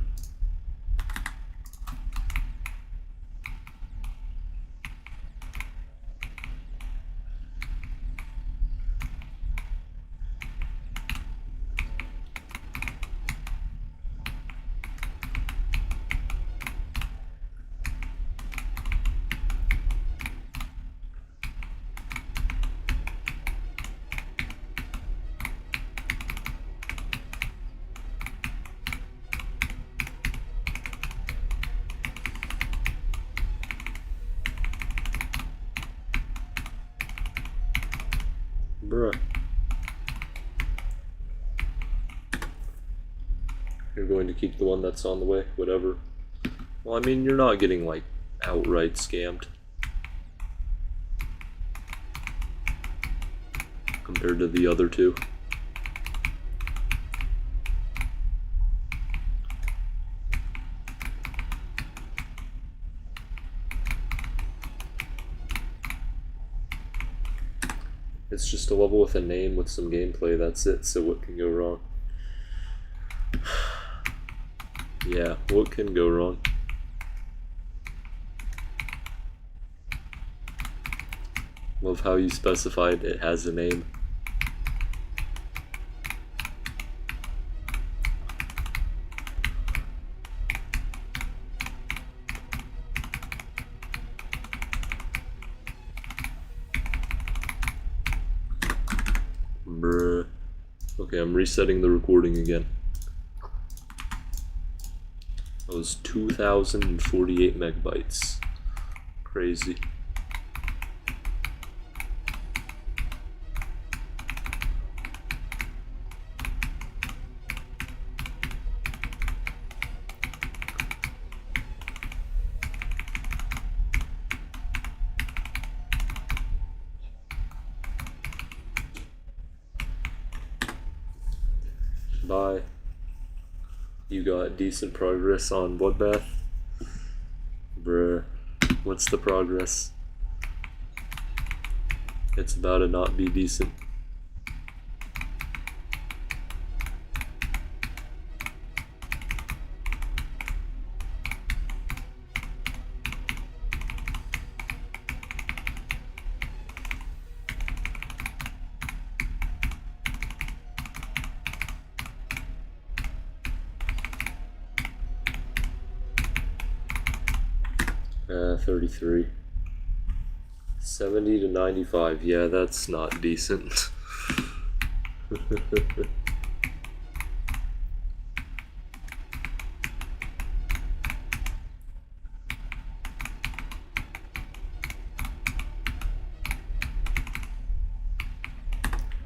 Bruh. You're going to keep the one that's on the way, whatever. Well, I mean, you're not getting, like, outright scammed. Compared to the other two. It's just a level with a name with some gameplay, that's it, so what can go wrong? Yeah, what can go wrong? Love how you specified it has a name. Bruh. Okay, I'm resetting the recording again. That was 2,048 megabytes. Crazy. Bye. You got decent progress on Bloodbath? Bruh. What's the progress? It's about to not be decent. $33. 70 to 95, yeah, that's not decent.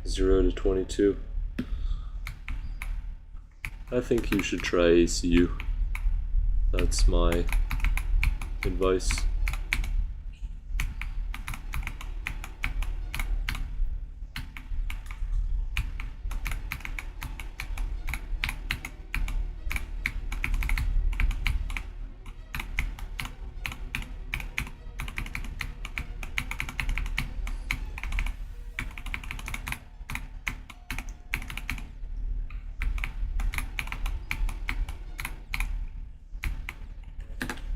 0 to 22. I think you should try ACU. That's my advice.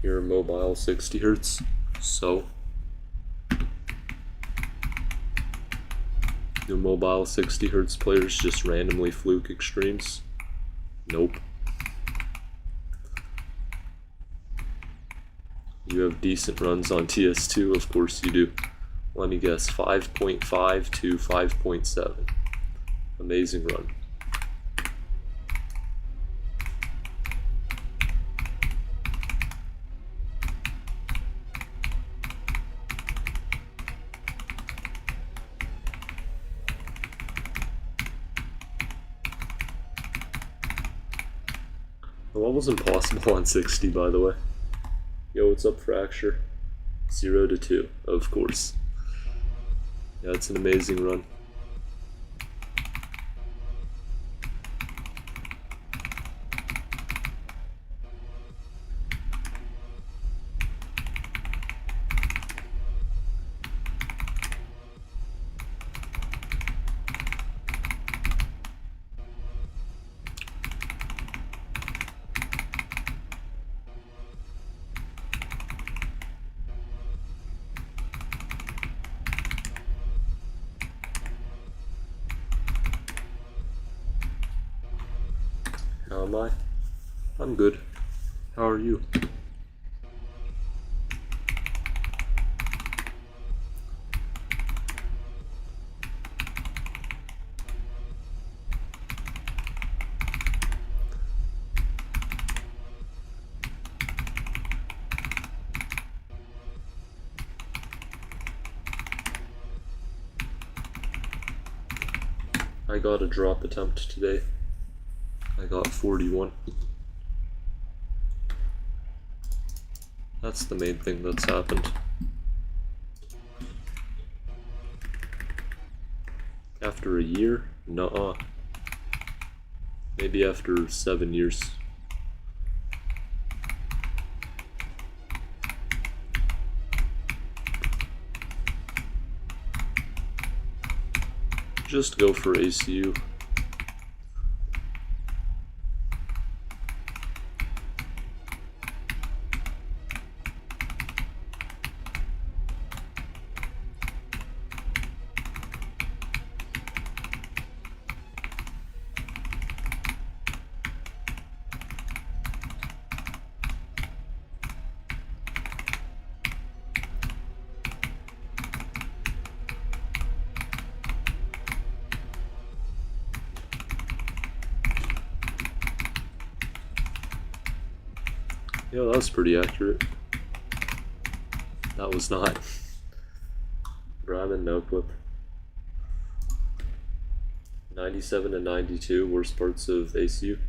Your mobile 60 hertz, so do mobile 60 hertz players just randomly fluke extremes? Nope. You have decent runs on TS2, of course you do. Let me guess, 5.5 to 5.7. Amazing run. Well, that wasn't possible on 60, by the way. Yo, what's up, Fracture? 0 to 2, of course. Yeah, it's an amazing run. How am I? I'm good. How are you? I got a drop attempt today. I got 41. That's the main thing that's happened. After a year? Nuh-uh. Maybe after 7 years. Just go for ACU. Yeah, that was pretty accurate. That was not. Ramen no clip. 97 and 92, worst parts of ACU.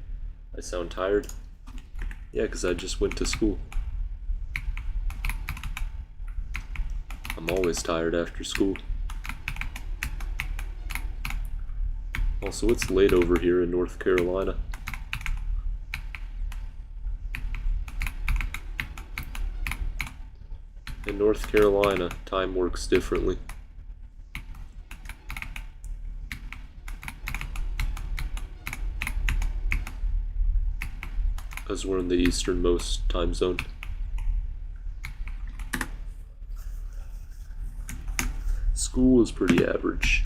I sound tired. Yeah, because I just went to school. I'm always tired after school. Also, it's late over here in North Carolina. In North Carolina, time works differently. Because we're in the easternmost time zone. School is pretty average.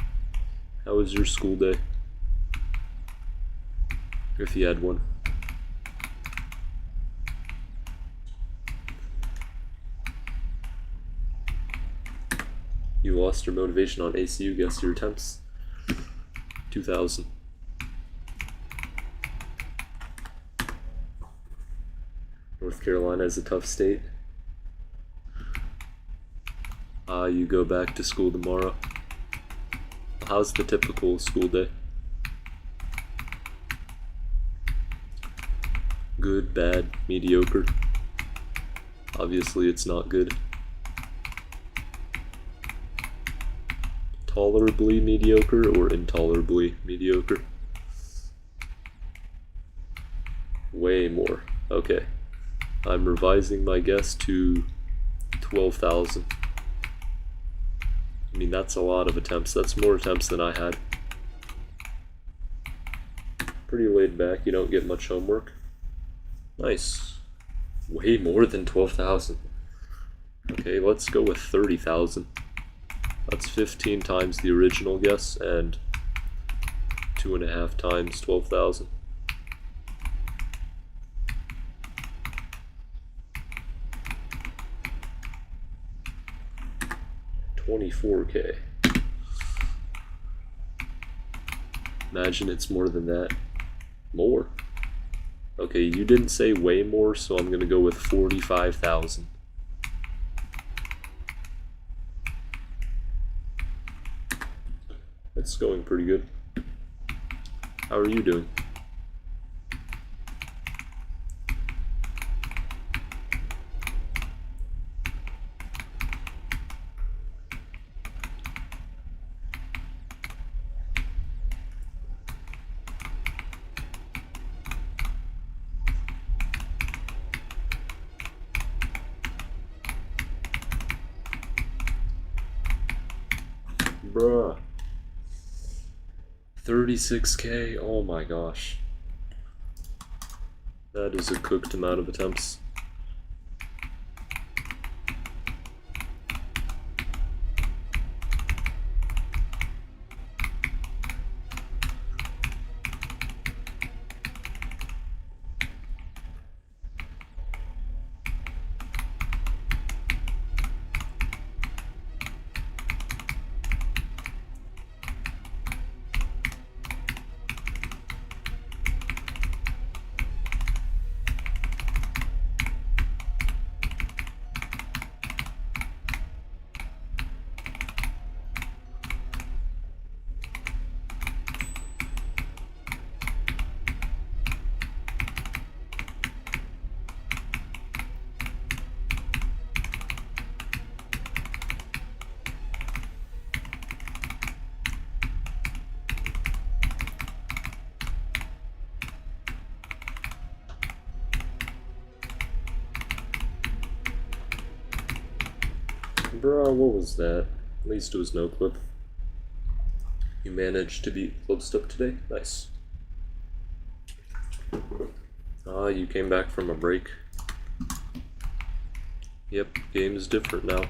How was your school day? If you had one. You lost your motivation on ACU. Guess your attempts. 2,000. North Carolina is a tough state. You go back to school tomorrow. How's the typical school day? Good, bad, mediocre. Obviously it's not good. Tolerably mediocre or intolerably mediocre? Way more. Okay. I'm revising my guess to 12,000. I mean, that's a lot of attempts. That's more attempts than I had. Pretty laid back. You don't get much homework. Nice. Way more than 12,000. Okay, let's go with 30,000. That's 15 times the original guess and 2.5 times 12,000. 24K. Imagine it's more than that. More. Okay, you didn't say way more, so I'm gonna go with 45,000. It's going pretty good. How are you doing? Bruh. 36K, oh my gosh. That is a cooked amount of attempts. Bruh, what was that? At least it was no clip. You managed to beat Clubstep today? Nice. You came back from a break. Yep, game is different now.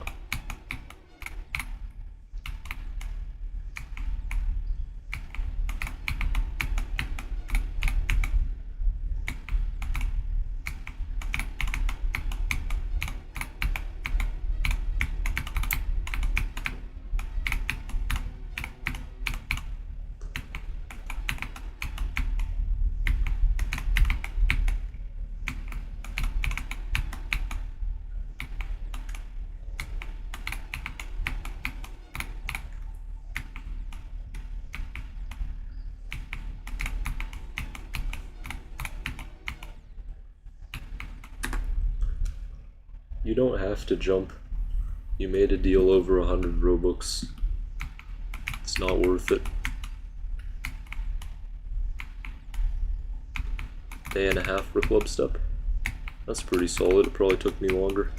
You don't have to jump. You made a deal over 100 Robux. It's not worth it. Day and a half for Clubstep. That's pretty solid. It probably took me longer.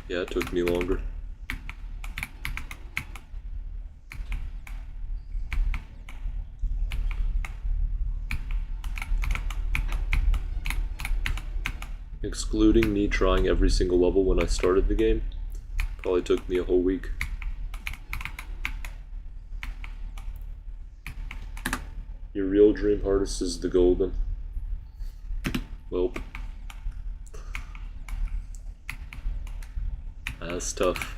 Yeah, it took me longer. Excluding me trying every single level when I started the game, probably took me a whole week. Your real dream hardest is the golden. Welp. That's tough.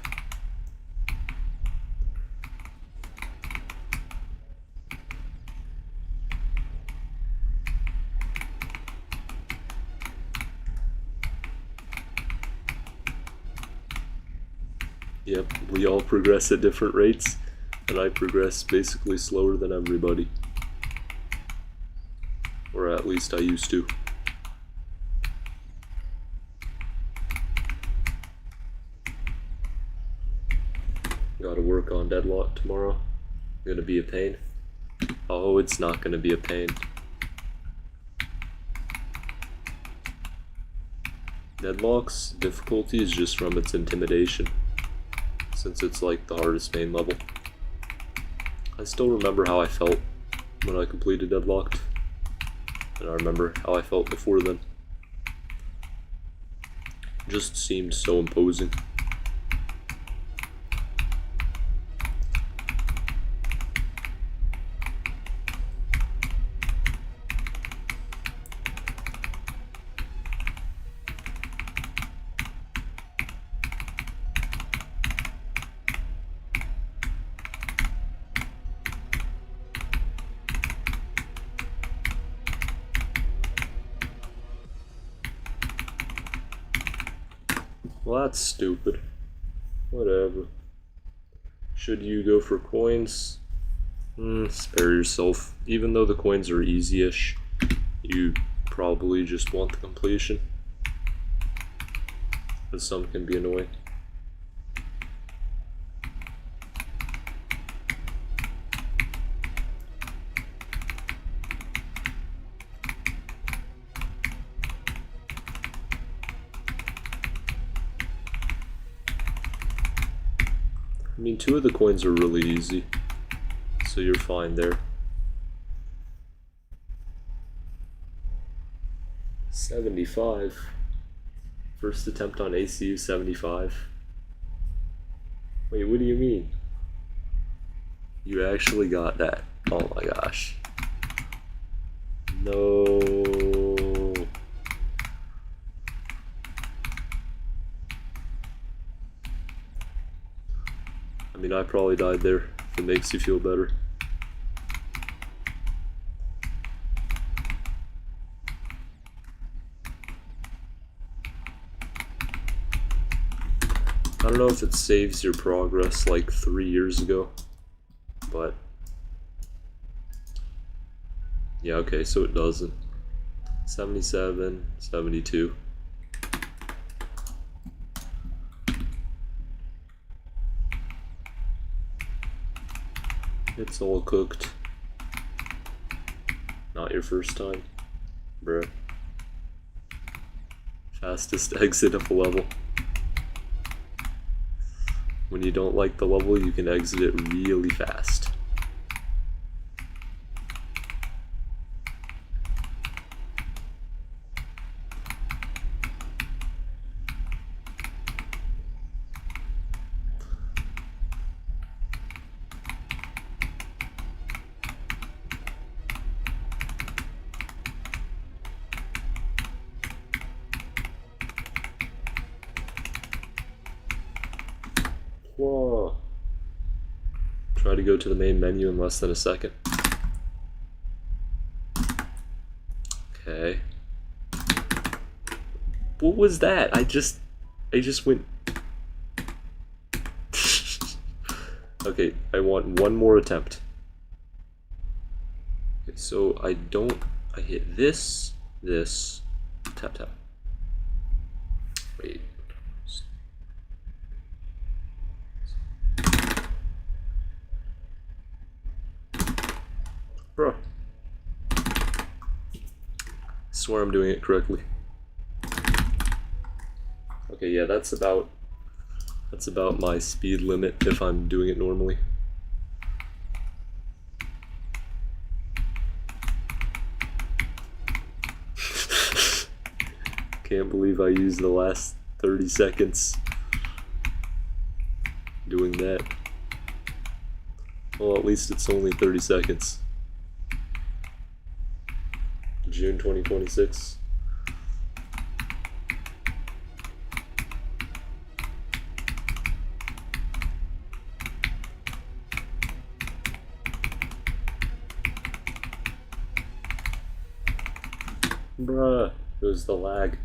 Yep, we all progress at different rates, and I progress basically slower than everybody. Or at least I used to. Gotta work on deadlock tomorrow. Gonna be a pain. Oh, it's not gonna be a pain. Deadlock's difficulty is just from its intimidation, since it's like the hardest main level. I still remember how I felt when I completed Deadlocked, and I remember how I felt before then. It just seemed so imposing. Well, that's stupid. Whatever. Should you go for coins? Spare yourself. Even though the coins are easy-ish, you probably just want the completion, because some can be annoying. I mean, 2 of the coins are really easy, so you're fine there. 75. First attempt on ACU 75. Wait, what do you mean? You actually got that. Oh my gosh. No. I mean, I probably died there, if it makes you feel better. I don't know if it saves your progress like 3 years ago, but yeah, okay, so it doesn't. 77, 72. It's all cooked. Not your first time, bruh. Fastest exit of a level. When you don't like the level, you can exit it really fast. Whoa. Try to go to the main menu in less than a second. Okay. What was that? I just went... Okay, I want one more attempt. Okay, so I hit this, tap tap. Wait. Bro. I swear I'm doing it correctly. Okay, yeah, that's about my speed limit if I'm doing it normally. Can't believe I used the last 30 seconds doing that. Well, at least it's only 30 seconds. June 2026. Bruh, it was the lag.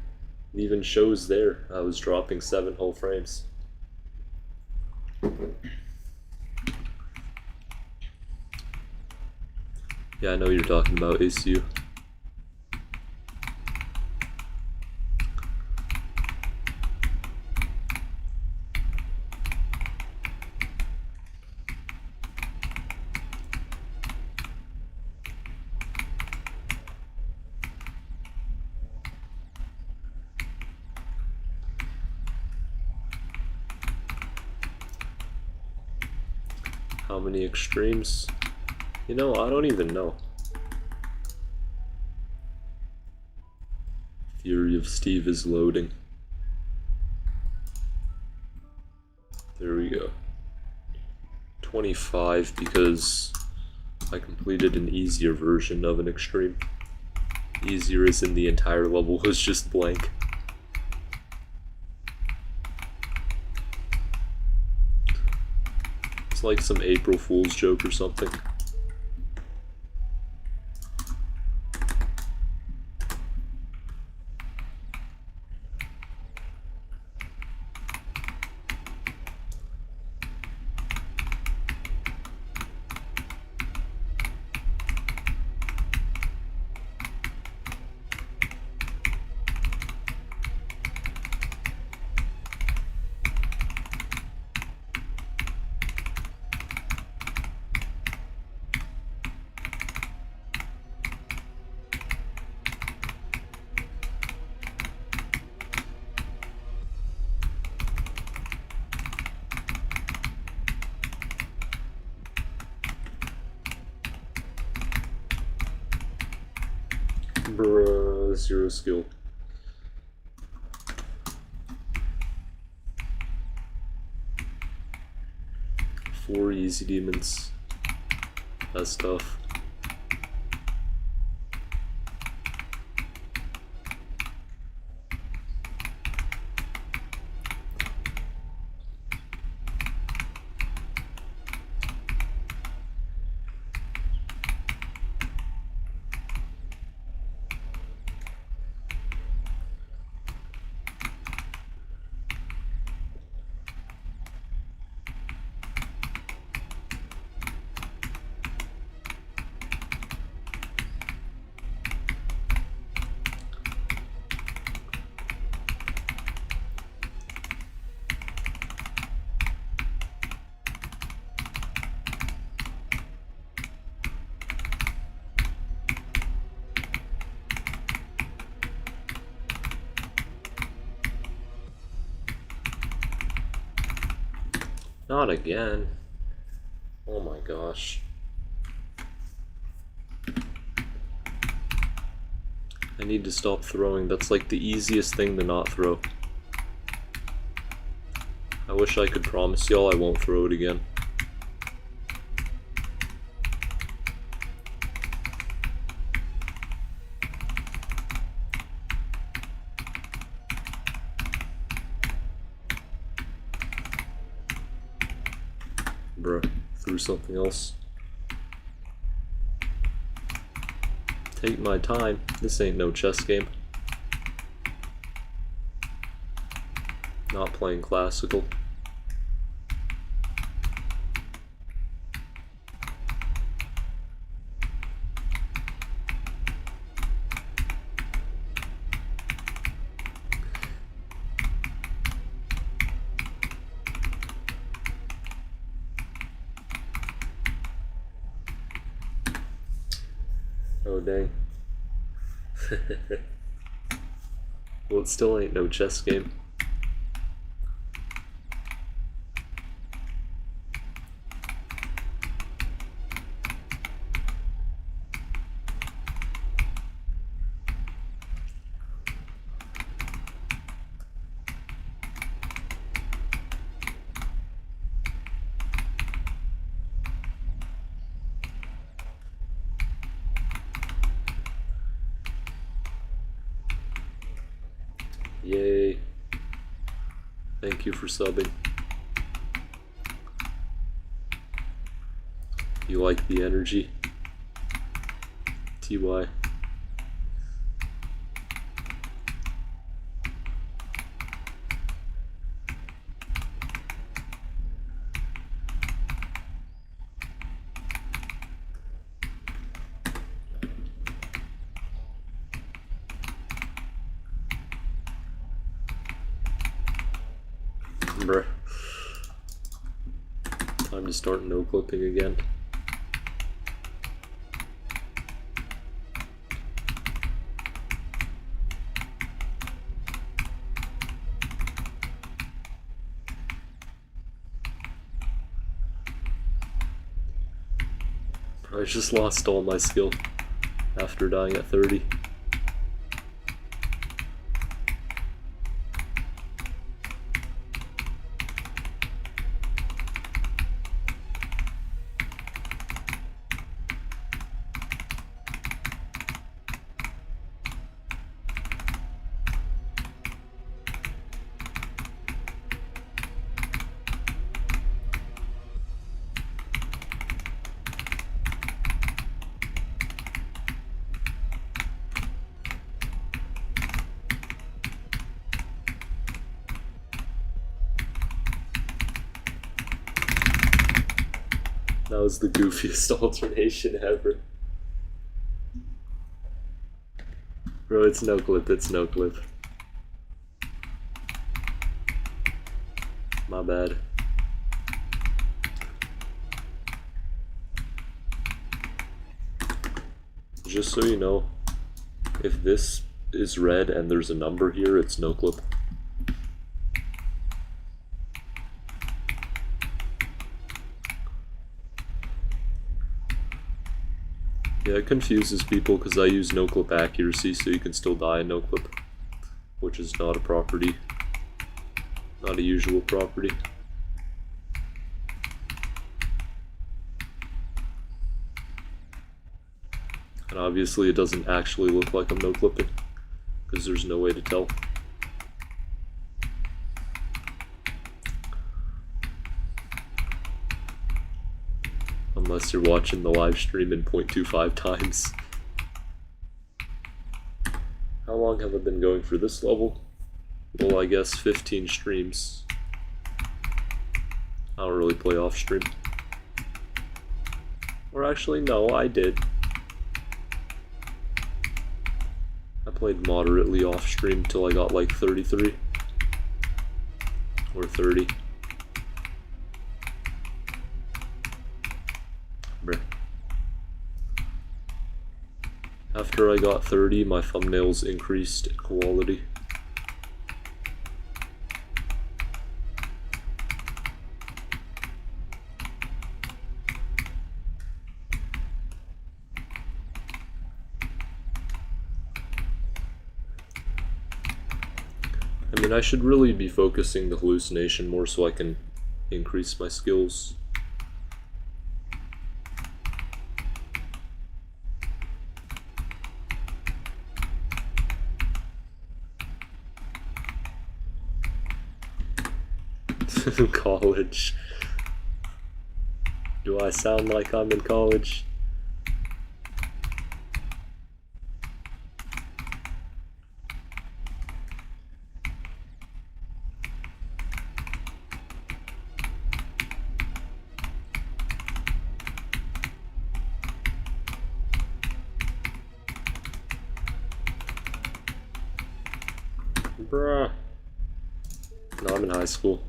It even shows there I was dropping 7 whole frames. Yeah, I know you're talking about ACU. How many extremes? You know, I don't even know. Theory of Steve is loading. There we go. 25 because I completed an easier version of an extreme. Easier as in the entire level was just blank. It's like some April Fool's joke or something. Bruh, 0 skill. Four easy demons. That's tough. Not again. Oh my gosh. I need to stop throwing. That's like the easiest thing to not throw. I wish I could promise y'all I won't throw it again. Bruh, threw something else. Take my time. This ain't no chess game. Not playing classical. Oh dang. Well, it still ain't no chess game. Yay. Thank you for subbing. You like the energy? TY. Bruh. Time to start no clipping again. I just lost all my skill after dying at 30. That was the goofiest alternation ever. Bro, it's no clip, it's no clip. My bad. Just so you know, if this is red and there's a number here, it's no clip. Yeah, it confuses people because I use no clip accuracy, so you can still die in no clip, which is not a property, not a usual property. And obviously it doesn't actually look like I'm no clipping, because there's no way to tell. Unless you're watching the live stream in 0.25 times. How long have I been going for this level? Well, I guess 15 streams. I don't really play off stream. Or actually, no, I did. I played moderately off stream till I got like 33. Or 30. After I got 30, my thumbnails increased in quality. I mean, I should really be focusing the hallucination more so I can increase my skills. College. Do I sound like I'm in college? Bruh. No, I'm in high school.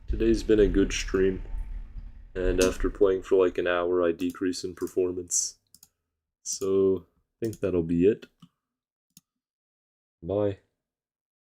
Today's been a good stream, and after playing for like an hour I decrease in performance. So, I think that'll be it. Bye.